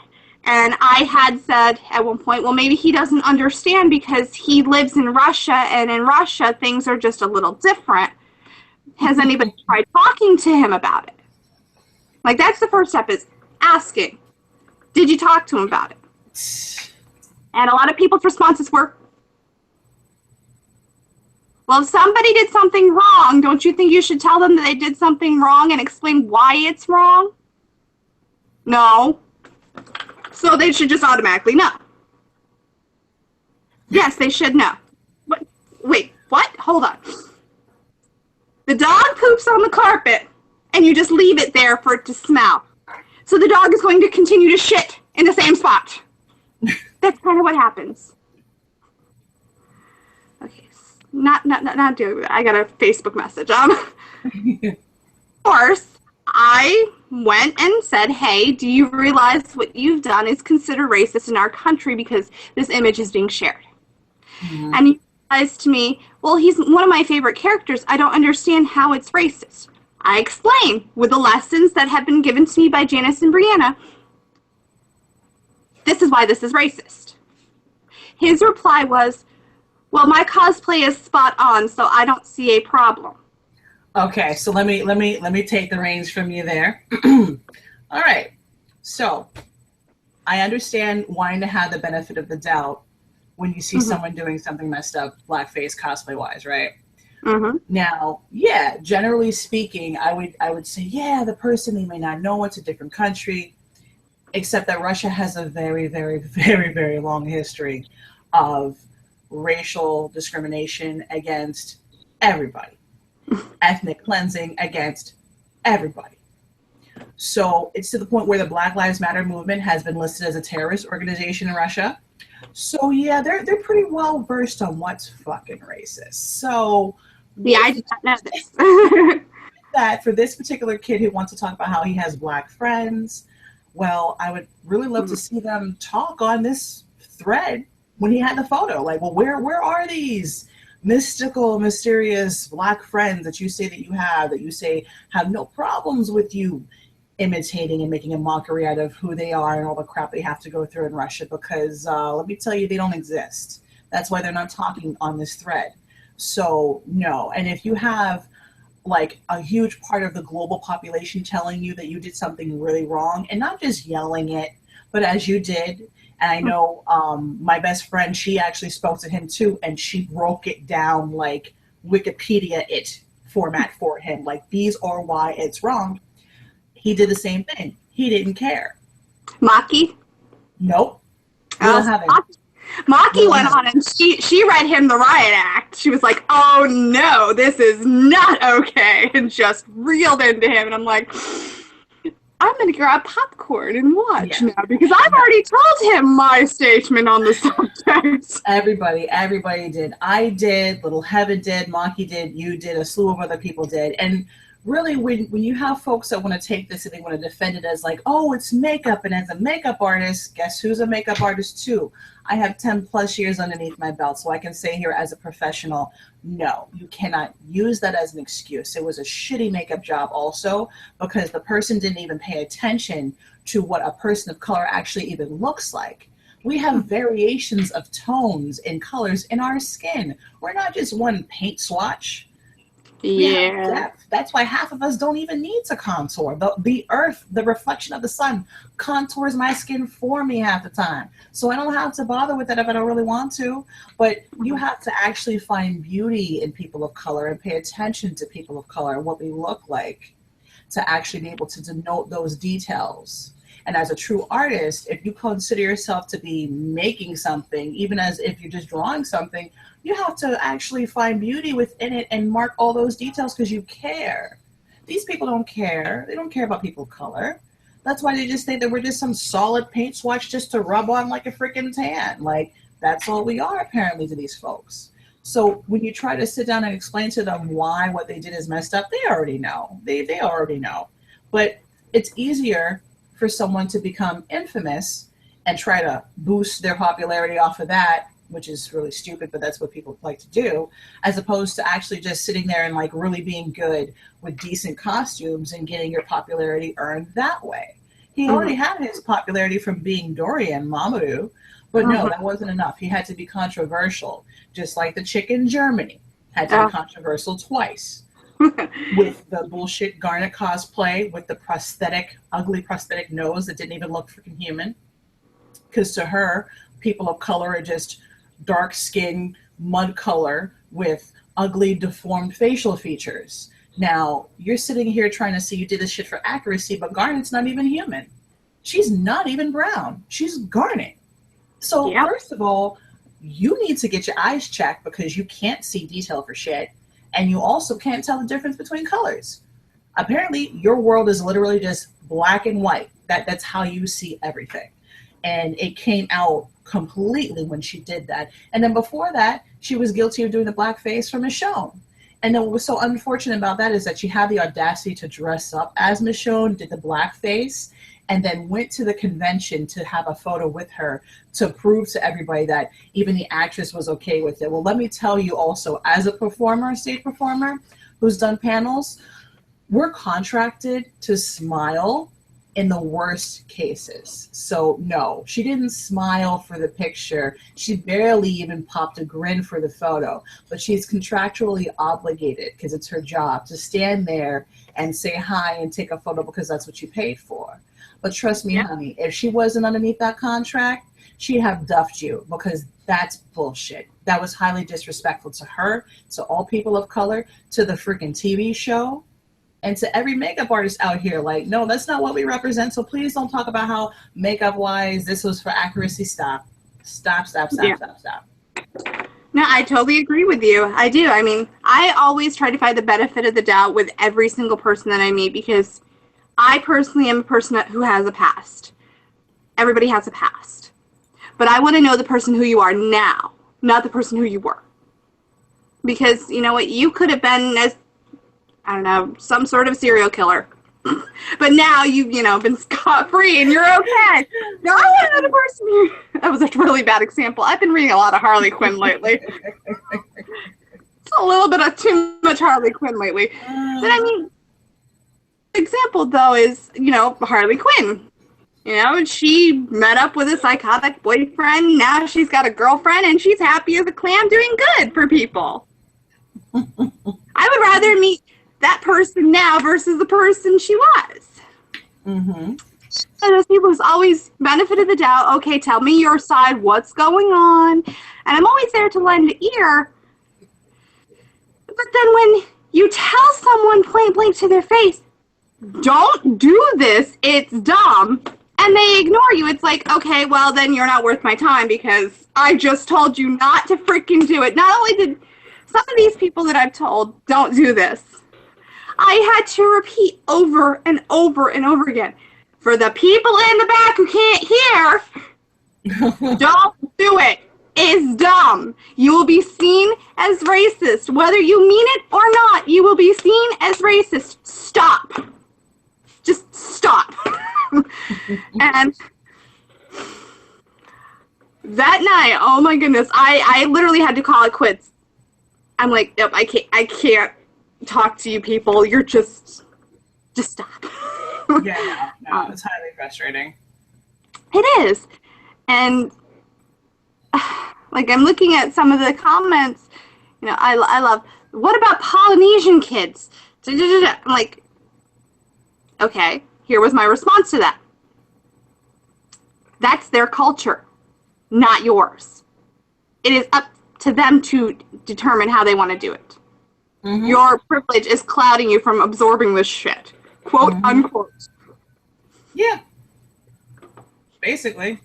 And I had said at one point, well, maybe he doesn't understand because he lives in Russia, and in Russia, things are just a little different. Has anybody tried talking to him about it? Like, that's the first step, is asking. Did you talk to him about it? And a lot of people's responses were, well, if somebody did something wrong, don't you think you should tell them that they did something wrong and explain why it's wrong? No. So they should just automatically know. Yes, they should know. Wait, what? Hold on. The dog poops on the carpet, and you just leave it there for it to smell. So the dog is going to continue to shit in the same spot. That's kind of what happens. Okay, not doing that. I got a Facebook message. Of course, I went and said, hey, do you realize what you've done is considered racist in our country because this image is being shared? Mm-hmm. And he realized to me, well, he's one of my favorite characters. I don't understand how it's racist. I explained with the lessons that have been given to me by Janice and Brianna, this is why this is racist. His reply was, well, my cosplay is spot on, so I don't see a problem. Okay, so let me take the reins from you there. All right. So I understand wanting to have the benefit of the doubt when you see someone doing something messed up, blackface, cosplay wise, right? Mm-hmm. Now, yeah, generally speaking, I would say, yeah, the person, they may not know it's a different country, except that Russia has a very, very, very, very long history of racial discrimination against everybody. Ethnic cleansing against everybody. So it's to the point where the Black Lives Matter movement has been listed as a terrorist organization in Russia. So yeah, they're pretty well versed on what's fucking racist. So yeah, I did not know this. That for this particular kid who wants to talk about how he has black friends, well, I would really love to see them talk on this thread when he had the photo. Like, well, where are these mystical, mysterious black friends that you say have no problems with you imitating and making a mockery out of who they are and all the crap they have to go through in Russia? Because let me tell you, they don't exist. That's why they're not talking on this thread. So no. And if you have like a huge part of the global population telling you that you did something really wrong, and not just yelling it, but as you did, and I know my best friend, she actually spoke to him too, and she broke it down like Wikipedia format for him. Like, these are why it's wrong. He did the same thing. He didn't care. Maki? Nope. Maki went on and she read him the riot act. She was like, oh no, this is not okay, and just reeled into him. And I'm like, I'm going to grab popcorn and watch now, because I've already told him my statement on the subject. Everybody did. I did, Little Heaven did, Maki did, you did, a slew of other people did. And really, when you have folks that want to take this and they want to defend it as like, oh, it's makeup, and as a makeup artist, guess who's a makeup artist too? I have 10 plus years underneath my belt, so I can say here as a professional, no, you cannot use that as an excuse. It was a shitty makeup job also, because the person didn't even pay attention to what a person of color actually even looks like. We have variations of tones and colors in our skin. We're not just one paint swatch. Yeah. That's why half of us don't even need to contour. The earth, the reflection of the sun, contours my skin for me half the time. So I don't have to bother with that if I don't really want to. But you have to actually find beauty in people of color and pay attention to people of color and what we look like to actually be able to denote those details. And as a true artist, if you consider yourself to be making something, even as if you're just drawing something, you have to actually find beauty within it and mark all those details because you care. These people don't care. They don't care about people of color. That's why they just think that we're just some solid paint swatch just to rub on like a freaking tan. Like, that's all we are apparently to these folks. So when you try to sit down and explain to them why what they did is messed up, they already know. They already know. But it's easier for someone to become infamous and try to boost their popularity off of that, which is really stupid, but that's what people like to do, as opposed to actually just sitting there and like really being good with decent costumes and getting your popularity earned that way. He already had his popularity from being Dorian Mamoru, but no, that wasn't enough. He had to be controversial, just like the chick in Germany had to be controversial twice. With the bullshit Garnet cosplay with the ugly prosthetic nose that didn't even look freaking human. Because to her, people of color are just dark skin, mud color with ugly, deformed facial features. Now, you're sitting here trying to say you did this shit for accuracy, but Garnet's not even human. She's not even brown. She's Garnet. So first of all, you need to get your eyes checked because you can't see detail for shit. And you also can't tell the difference between colors. Apparently, your world is literally just black and white. That's how you see everything. And it came out completely when she did that. And then before that, she was guilty of doing the blackface for Michonne. And then what was so unfortunate about that is that she had the audacity to dress up as Michonne, did the blackface, and then went to the convention to have a photo with her to prove to everybody that even the actress was okay with it. Well, let me tell you also, as a performer, a stage performer who's done panels, we're contracted to smile in the worst cases. So no, she didn't smile for the picture. She barely even popped a grin for the photo, but she's contractually obligated, because it's her job, to stand there and say hi and take a photo because that's what you paid for. But trust me, honey, if she wasn't underneath that contract, she'd have duffed you, because that's bullshit. That was highly disrespectful to her, to all people of color, to the freaking TV show, and to every makeup artist out here. Like, no, that's not what we represent. So please don't talk about how makeup-wise this was for accuracy. Stop. Stop. No, I totally agree with you. I do. I mean, I always try to find the benefit of the doubt with every single person that I meet, because I personally am a person who has a past. Everybody has a past. But I want to know the person who you are now, not the person who you were. Because, you know what, you could have been, as I don't know, some sort of serial killer. But now you've, been scot-free and you're okay. No, I want to know the person who... That was a really bad example. I've been reading a lot of Harley Quinn lately. It's a little bit of too much Harley Quinn lately. But I mean... example though is Harley Quinn. She met up with a psychotic boyfriend. Now she's got a girlfriend and she's happy as a clam, doing good for people. I would rather meet that person now versus the person she was. So those people who's always benefit of the doubt. Okay, tell me your side. What's going on? And I'm always there to lend an ear. But then when you tell someone point blank to their face, don't do this, it's dumb, and they ignore you, it's like, okay, well, then you're not worth my time because I just told you not to freaking do it. Not only did some of these people that I've told, don't do this, I had to repeat over and over and over again. For the people in the back who can't hear, don't do it. is dumb. You will be seen as racist. Whether you mean it or not, you will be seen as racist. Stop. Just stop. And that night, oh my goodness, I literally had to call it quits. I'm like, nope, I can't talk to you people. You're just stop. Yeah, no, it's highly frustrating. It is. And like, I'm looking at some of the comments, you know, I love, what about Polynesian kids? I'm like, okay, here was my response to that. That's their culture, not yours. It is up to them to determine how they want to do it. Mm-hmm. Your privilege is clouding you from absorbing this shit. Quote, unquote. Yeah. Basically.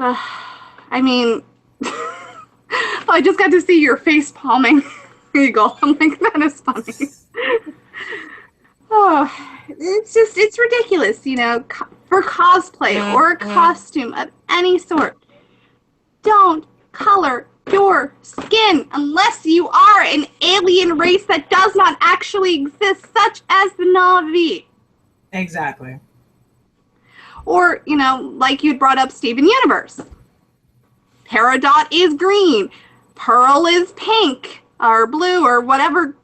I mean, I just got to see your face palming, Eagle. I'm like, that is funny. Oh, it's ridiculous, you know, for cosplay or a costume of any sort. Don't color your skin unless you are an alien race that does not actually exist, such as the Na'vi. Exactly. Or, you know, like you'd brought up Steven Universe. Peridot is green. Pearl is pink or blue or whatever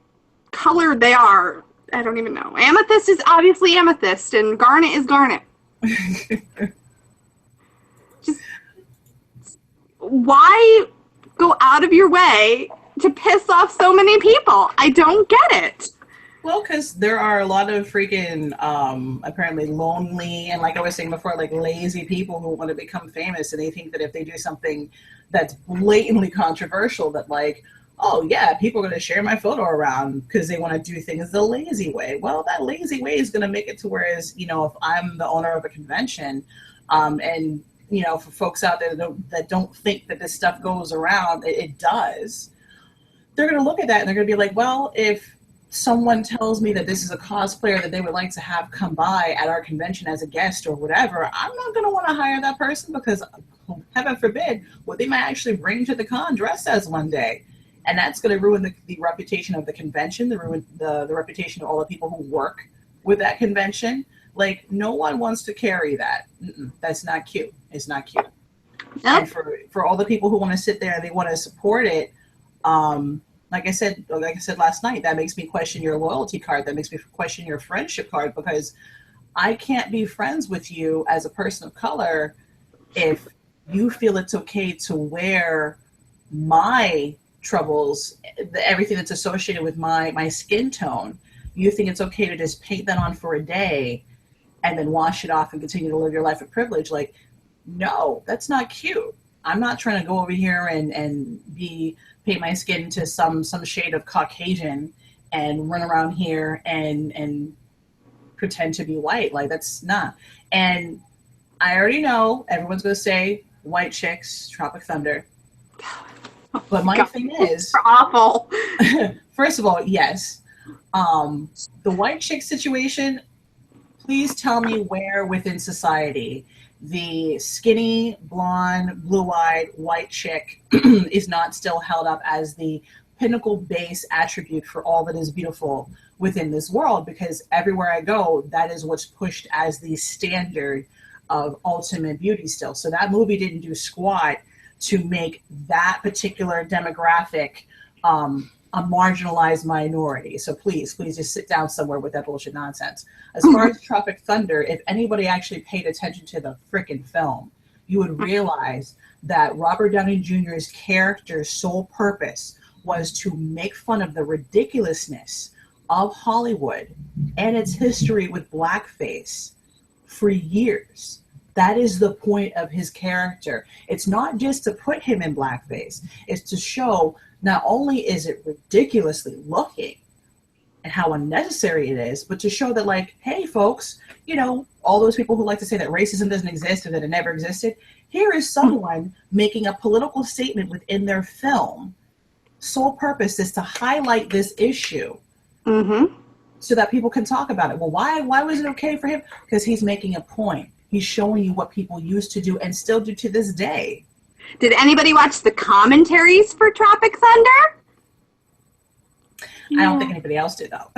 color they are. I don't even know. Amethyst is obviously amethyst and garnet is garnet. Just, why go out of your way to piss off so many people? I don't get it. Well, because there are a lot of freaking, apparently lonely and, like I was saying before, like lazy people who want to become famous, and they think that if they do something that's blatantly controversial, that like, oh yeah, people are going to share my photo around because they want to do things the lazy way. Well, that lazy way is going to make it to whereas, you know, if I'm the owner of a convention, and you know, for folks out there that don't think that this stuff goes around, it does. They're going to look at that and they're going to be like, well, if someone tells me that this is a cosplayer that they would like to have come by at our convention as a guest or whatever, I'm not going to want to hire that person because, heaven forbid, what they might actually bring to the con dressed as one day. And that's going to ruin the reputation of the convention, the reputation of all the people who work with that convention. Like, no one wants to carry that. That's not cute. It's not cute. Nope. And for all the people who want to sit there and they want to support it, like I said last night, that makes me question your loyalty card. That makes me question your friendship card, because I can't be friends with you as a person of color if you feel it's okay to wear my troubles, everything that's associated with my skin tone. You think it's okay to just paint that on for a day and then wash it off and continue to live your life of privilege. Like, no, that's not cute. I'm not trying to go over here and paint my skin to some shade of Caucasian and run around here and pretend to be white. Like, that's not. And I already know everyone's going to say white chicks, Tropic Thunder. But my thing is, awful. First of all, yes. The white chick situation, please tell me where within society the skinny, blonde, blue-eyed white chick is not still held up as the pinnacle base attribute for all that is beautiful within this world, because everywhere I go, that is what's pushed as the standard of ultimate beauty still. So that movie didn't do squat to make that particular demographic a marginalized minority. So please just sit down somewhere with that bullshit nonsense. As far as Tropic Thunder, if anybody actually paid attention to the frickin' film, you would realize that Robert Downey Jr.'s character's sole purpose was to make fun of the ridiculousness of Hollywood and its history with blackface for years. That is the point of his character. It's not just to put him in blackface. It's to show not only is it ridiculously looking and how unnecessary it is, but to show that, like, hey, folks, you know, all those people who like to say that racism doesn't exist or that it never existed, here is someone making a political statement within their film. Sole purpose is to highlight this issue so that people can talk about it. Well, why was it okay for him? Because he's making a point. He's showing you what people used to do and still do to this day. Did anybody watch the commentaries for Tropic Thunder? I don't think anybody else did, though.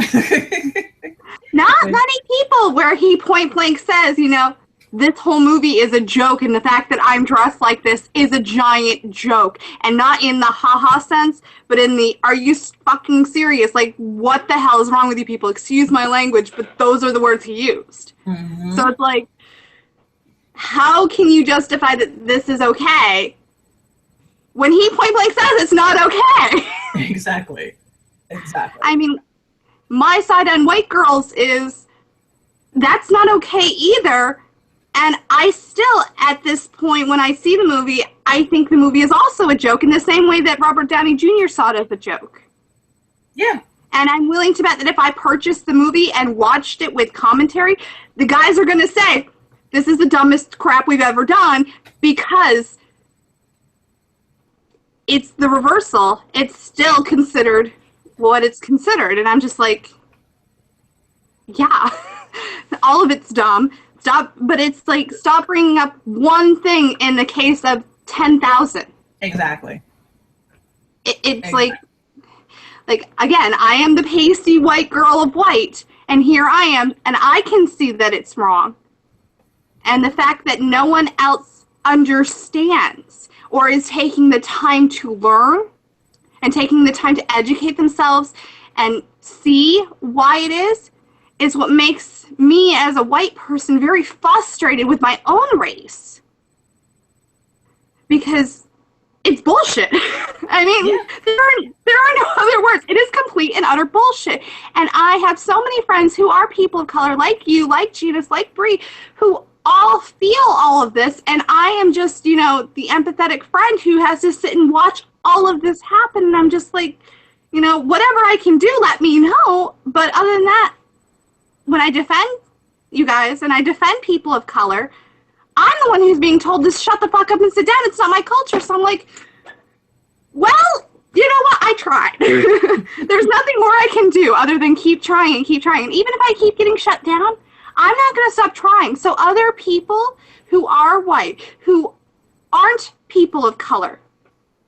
Not many people, where he point blank says, you know, this whole movie is a joke, and the fact that I'm dressed like this is a giant joke. And not in the haha sense, but in the, are you fucking serious? Like, what the hell is wrong with you people? Excuse my language, but those are the words he used. Mm-hmm. So it's like, how can you justify that this is okay when he point blank says it's not okay? Exactly. I mean, my side on white girls is, that's not okay either. And I still, at this point, when I see the movie, I think the movie is also a joke in the same way that Robert Downey Jr. saw it as a joke. Yeah. And I'm willing to bet that if I purchased the movie and watched it with commentary, the guys are going to say, this is the dumbest crap we've ever done, because it's the reversal. It's still considered what it's considered. And I'm just like, yeah, all of it's dumb. Stop, but it's like, stop bringing up one thing in the case of 10,000. Exactly. It's exactly. like, again, I am the pasty white girl of white, and here I am, and I can see that it's wrong. And the fact that no one else understands or is taking the time to learn and taking the time to educate themselves and see why it is what makes me as a white person very frustrated with my own race. Because it's bullshit. I mean, yeah. there are no other words. It is complete and utter bullshit. And I have so many friends who are people of color, like you, like Genius, like Bree, who all feel all of this, and I am just, you know, the empathetic friend who has to sit and watch all of this happen, and I'm just like, you know, whatever I can do, let me know. But other than that, when I defend you guys and I defend people of color, I'm the one who's being told to shut the fuck up and sit down. It's not my culture. So I'm like, well, you know what? I tried. There's nothing more I can do other than keep trying and keep trying. And even if I keep getting shut down, I'm not going to stop trying. So other people who are white, who aren't people of color,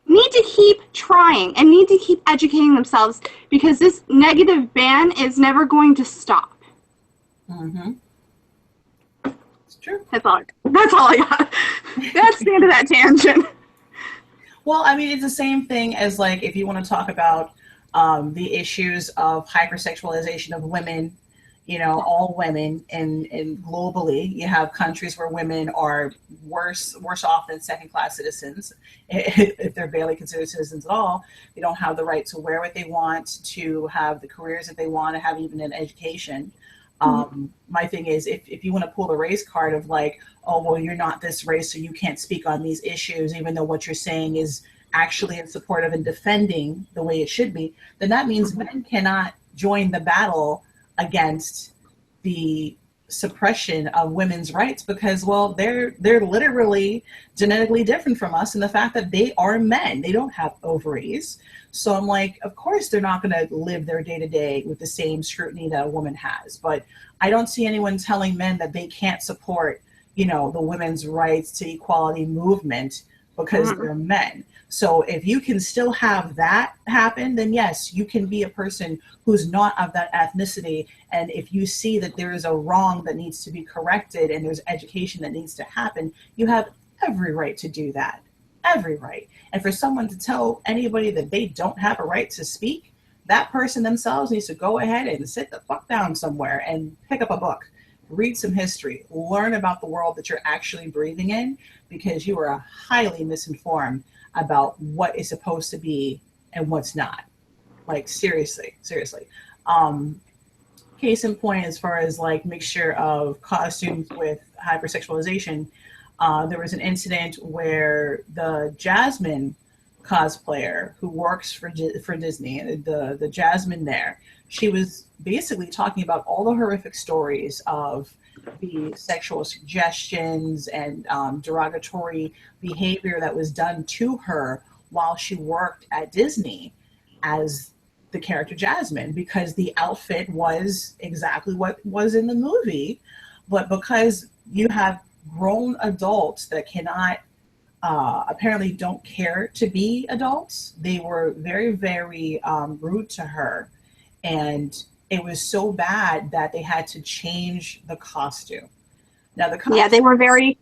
need to keep trying and need to keep educating themselves, because this negative ban is never going to stop. Mm-hmm. It's true. That's all I got. That's the end of that tangent. Well, I mean, it's the same thing as, like, if you want to talk about the issues of hypersexualization of women, you know, all women, and globally, you have countries where women are worse off than second-class citizens. If they're barely considered citizens at all, they don't have the right to wear what they want, to have the careers that they want, to have even an education. My thing is, if you want to pull the race card of like, oh, well, you're not this race, so you can't speak on these issues, even though what you're saying is actually in support of and defending the way it should be, then that means men cannot join the battle against the suppression of women's rights, because, well, they're literally genetically different from us in the fact that they are men. They don't have ovaries. So I'm like, of course they're not going to live their day-to-day with the same scrutiny that a woman has. But I don't see anyone telling men that they can't support, you know, the women's rights to equality movement because they're men. So if you can still have that happen, then yes, you can be a person who's not of that ethnicity. And if you see that there is a wrong that needs to be corrected and there's education that needs to happen, you have every right to do that. Every right. And for someone to tell anybody that they don't have a right to speak, that person themselves needs to go ahead and sit the fuck down somewhere and pick up a book, read some history, learn about the world that you're actually breathing in, because you are highly misinformed about what is supposed to be and what's not. Like, seriously. Case in point, as far as like mixture of costumes with hypersexualization, there was an incident where the Jasmine cosplayer who works for Disney, the Jasmine there, she was basically talking about all the horrific stories of the sexual suggestions and derogatory behavior that was done to her while she worked at Disney as the character Jasmine, because the outfit was exactly what was in the movie. But because you have grown adults that cannot apparently don't care to be adults. They were very, very rude to her. And it was so bad that they had to change the costume. Now, the Yeah, they were very,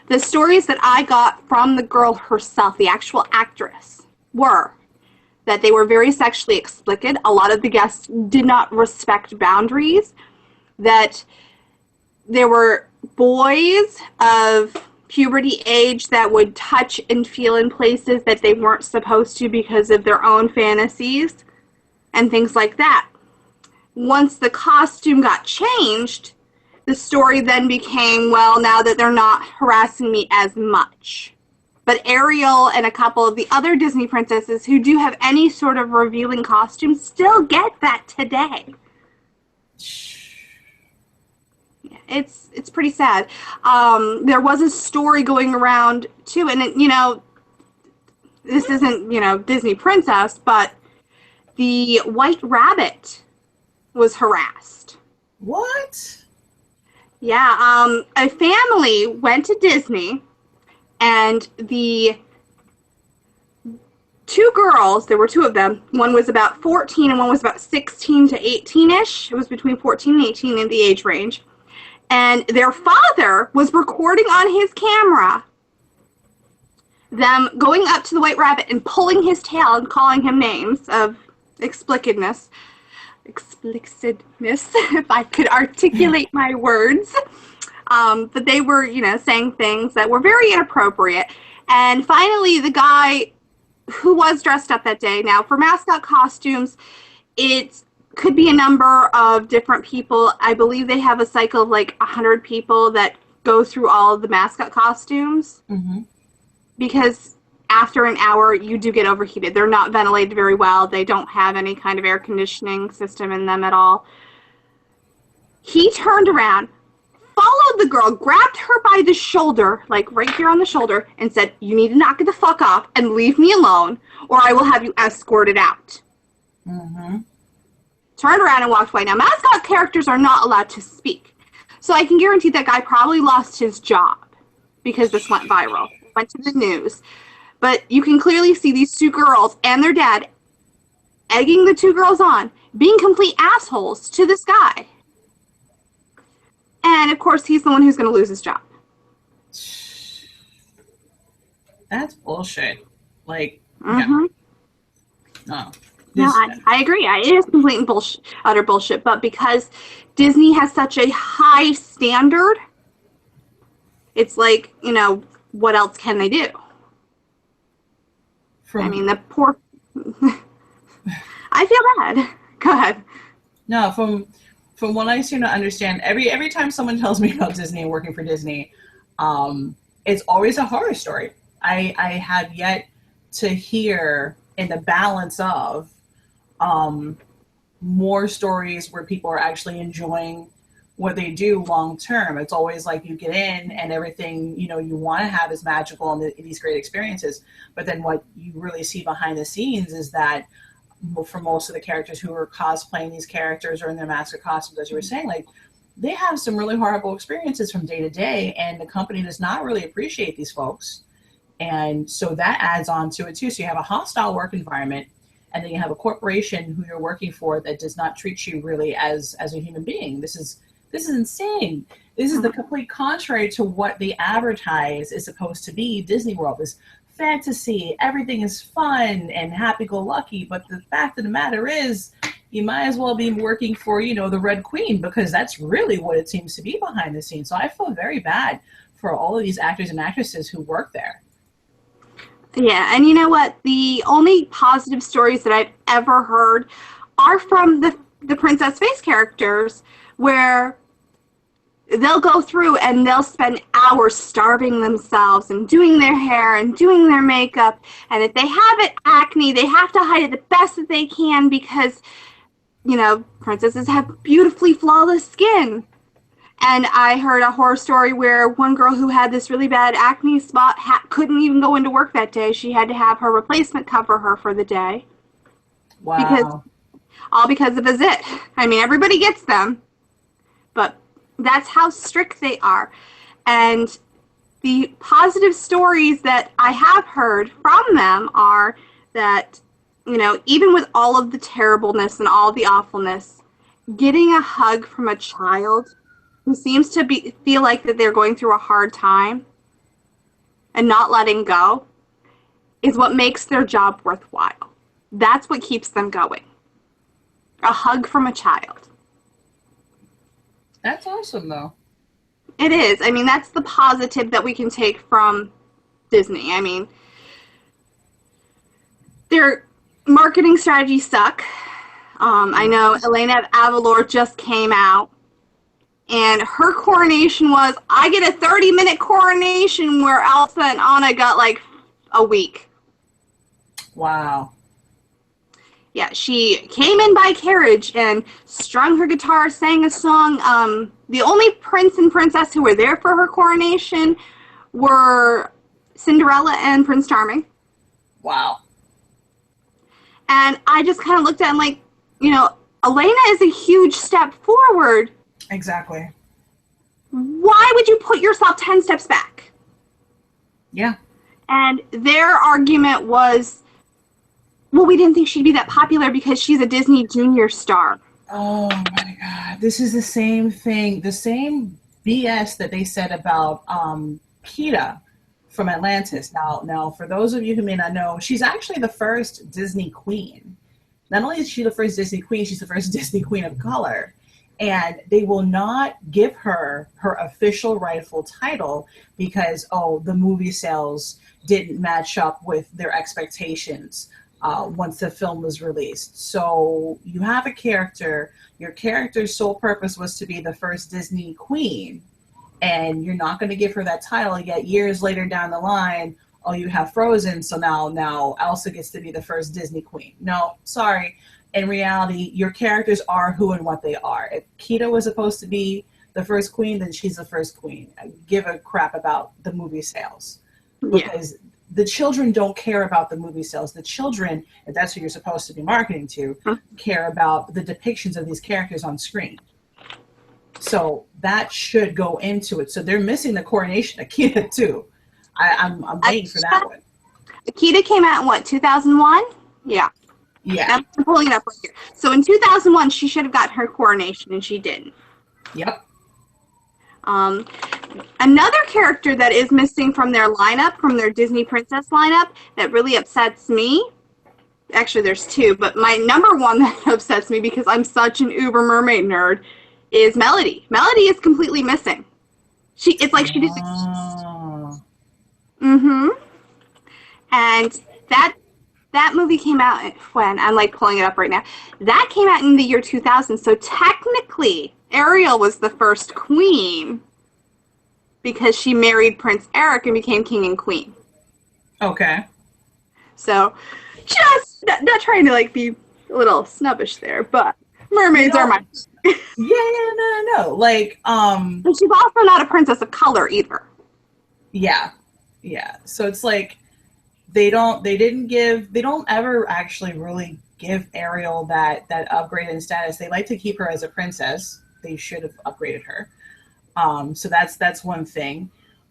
the stories that I got from the girl herself, the actual actress, were that they were very sexually explicit. A lot of the guests did not respect boundaries, that there were boys of puberty age that would touch and feel in places that they weren't supposed to because of their own fantasies and things like that. Once the costume got changed, the story then became, well, now that they're not harassing me as much. But Ariel and a couple of the other Disney princesses who do have any sort of revealing costume still get that today. Yeah, it's pretty sad. There was a story going around too, and it, you know, this isn't, you know, Disney princess, but the White Rabbit was harassed. What? Yeah, a family went to Disney, and the two girls, there were two of them, one was about 14 and one was about 16 to 18-ish. It was between 14 and 18 in the age range. And their father was recording on his camera them going up to the White Rabbit and pulling his tail and calling him names of explicitness, if I could articulate my words. But they were, you know, saying things that were very inappropriate. And finally, the guy who was dressed up that day, now for mascot costumes, it could be a number of different people. I believe they have a cycle of like 100 people that go through all of the mascot costumes. Mm-hmm. Because after an hour, you do get overheated. They're not ventilated very well. They don't have any kind of air conditioning system in them at all. He turned around, followed the girl, grabbed her by the shoulder, like right here on the shoulder, and said, "You need to knock it the fuck off and leave me alone, or I will have you escorted out." Mm-hmm. Turned around and walked away. Now, mascot characters are not allowed to speak. So I can guarantee that guy probably lost his job because this went viral. It went to the news. But you can clearly see these two girls and their dad egging the two girls on, being complete assholes to this guy. And, of course, he's the one who's going to lose his job. That's bullshit. Like, mm-hmm. No. No, I agree. It is complete and bullshit, utter bullshit. But because Disney has such a high standard, it's like, you know, what else can they do? I mean, the poor... I feel bad. Go ahead. No, from what I seem to understand, every time someone tells me about Disney and working for Disney, it's always a horror story. I have yet to hear in the balance of more stories where people are actually enjoying what they do long term. It's always like you get in and everything, you know, you want to have is magical and these great experiences. But then what you really see behind the scenes is that for most of the characters who are cosplaying these characters or in their mascot costumes, as you were saying, like they have some really horrible experiences from day to day, and the company does not really appreciate these folks. And so that adds on to it too. So you have a hostile work environment, and then you have a corporation who you're working for that does not treat you really as a human being. This is insane. This is the complete contrary to what they advertise is supposed to be. Disney World is fantasy. Everything is fun and happy-go-lucky. But the fact of the matter is, you might as well be working for, you know, the Red Queen, because that's really what it seems to be behind the scenes. So I feel very bad for all of these actors and actresses who work there. Yeah, and you know what? The only positive stories that I've ever heard are from the Princess Face characters, where they'll go through and they'll spend hours starving themselves and doing their hair and doing their makeup. And if they have acne, they have to hide it the best that they can because, you know, princesses have beautifully flawless skin. And I heard a horror story where one girl who had this really bad acne spot couldn't even go into work that day. She had to have her replacement cover her for the day. Wow. Because of a zit. I mean, everybody gets them. But that's how strict they are. And the positive stories that I have heard from them are that, you know, even with all of the terribleness and all the awfulness, getting a hug from a child who seems to feel like that they're going through a hard time and not letting go is what makes their job worthwhile. That's what keeps them going. A hug from a child. That's awesome, though. It is. I mean, that's the positive that we can take from Disney. I mean, their marketing strategies suck. I know Elena Avalor just came out, and her coronation was, I get a 30-minute coronation, where Elsa and Anna got like a week. Wow. Yeah, she came in by carriage and strung her guitar, sang a song. The only prince and princess who were there for her coronation were Cinderella and Prince Charming. Wow. And I just kind of looked at it and like, you know, Elena is a huge step forward. Exactly. Why would you put yourself 10 steps back? Yeah. And their argument was, well, we didn't think she'd be that popular because she's a Disney Junior star. Oh my God. This is the same thing, the same BS that they said about Peeta from Atlantis. Now, for those of you who may not know, she's actually the first Disney queen. Not only is she the first Disney queen, she's the first Disney queen of color. And they will not give her her official rightful title because, the movie sales didn't match up with their expectations once the film was released. So you have a character, your character's sole purpose was to be the first Disney queen, and you're not going to give her that title, yet years later down the line, you have Frozen, so now Elsa gets to be the first Disney queen. No, sorry. In reality, your characters are who and what they are. If Kita was supposed to be the first queen, then she's the first queen. I give a crap about the movie sales. Because the children don't care about the movie sales. The children, if that's who you're supposed to be marketing to, care about the depictions of these characters on screen. So that should go into it. So they're missing the coronation of Kita too. I'm waiting for that one. Kita came out in what, 2001? Yeah. Yeah. I'm pulling it up right here. So in 2001, she should have gotten her coronation, and she didn't. Yep. Another character that is missing from their lineup, from their Disney princess lineup, that really upsets me. Actually, there's two, but my number one that upsets me because I'm such an uber mermaid nerd is Melody. Melody is completely missing. It's like she just. And that movie came out when, I'm like pulling it up right now, that came out in the year 2000, so technically Ariel was the first queen because she married Prince Eric and became king and queen. Okay. So, just not trying to like be a little snobbish there, but mermaids are my no. Like, and she's also not a princess of color either. Yeah. So it's like they don't ever actually really give Ariel that upgrade in status. They like to keep her as a princess. They should have upgraded her. So that's one thing.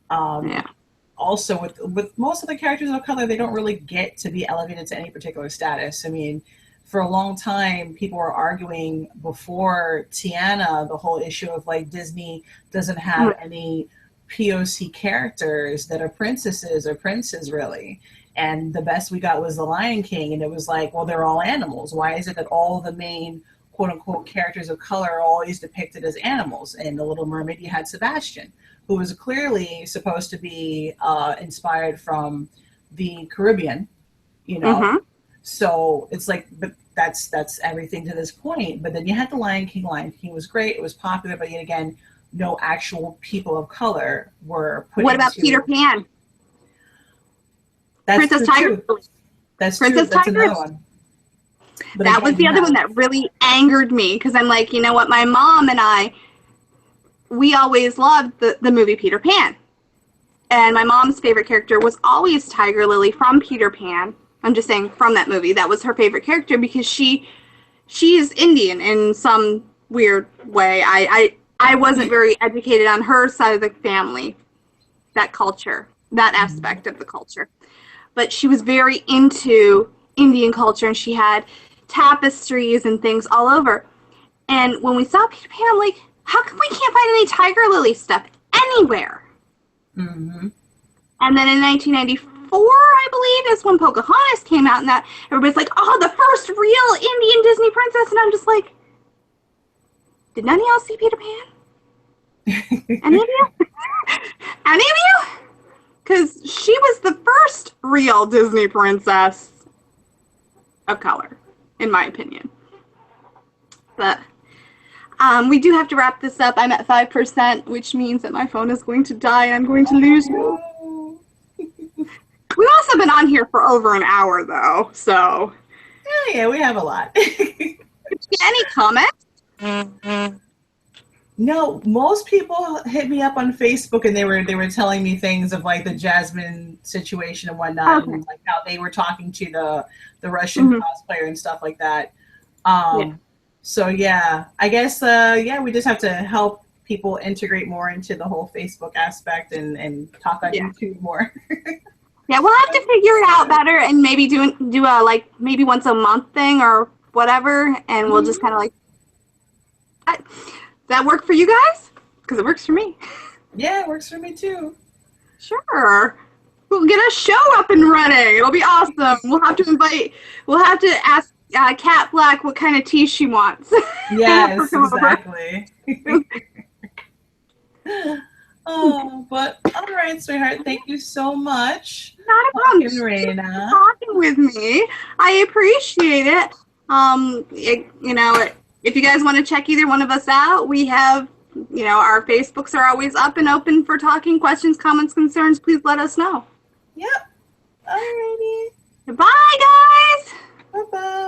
Also with most of the characters of color, they don't really get to be elevated to any particular status. I mean, for a long time, people were arguing before Tiana, the whole issue of like Disney doesn't have any POC characters that are princesses or princes really. And the best we got was The Lion King, and it was like, well, they're all animals. Why is it that all the main quote-unquote characters of color are always depicted as animals? In The Little Mermaid, you had Sebastian, who was clearly supposed to be inspired from the Caribbean, you know? So it's like, but that's everything to this point. But then you had The Lion King. Lion King was great. It was popular, but yet again, no actual people of color were put What about Peter Pan? That's Princess Tiger. That's Princess true. That's Tiger. another one. But that was the other one that really angered me because I'm like, you know what? My mom and we always loved the movie Peter Pan. And my mom's favorite character was always Tiger Lily from Peter Pan. I'm just saying from that movie. That was her favorite character because she is Indian in some weird way. I wasn't very educated on her side of the family. that culture, that aspect of the culture. But she was very into Indian culture, and she had tapestries and things all over. And when we saw Peter Pan, I'm like, how come we can't find any Tiger Lily stuff anywhere? Mm-hmm. And then in 1994, I believe, is when Pocahontas came out, and that everybody's like, oh, the first real Indian Disney princess. And I'm just like, did none of y'all see Peter Pan? Any of you? Any of you? Because she was the first real Disney princess of color, in my opinion. But we do have to wrap this up. I'm at 5%, which means that my phone is going to die and I'm going to lose you. We've also been on here for over an hour, though, so. Yeah, we have a lot. Any comments? No, most people hit me up on Facebook and they were telling me things of like the Jasmine situation and whatnot, Okay. and like how they were talking to the Russian cosplayer and stuff like that. So yeah, I guess we just have to help people integrate more into the whole Facebook aspect and talk on YouTube more. Yeah, we'll have to figure it out better and maybe do a like maybe once a month thing or whatever, and we'll just kind of like. That work for you guys? Because it works for me. Yeah, it works for me too. Sure. We'll get a show up and running. It'll be awesome. We'll have to ask Kat Black what kind of tea she wants. Yes, exactly. Oh, but all right, sweetheart. Thank you so much. Not a problem. Pumpkin Reina. Talking with me. I appreciate it. If you guys want to check either one of us out, we have, our Facebooks are always up and open for talking, questions, comments, concerns. Please let us know. Yep. Alrighty. Bye, guys. Bye-bye.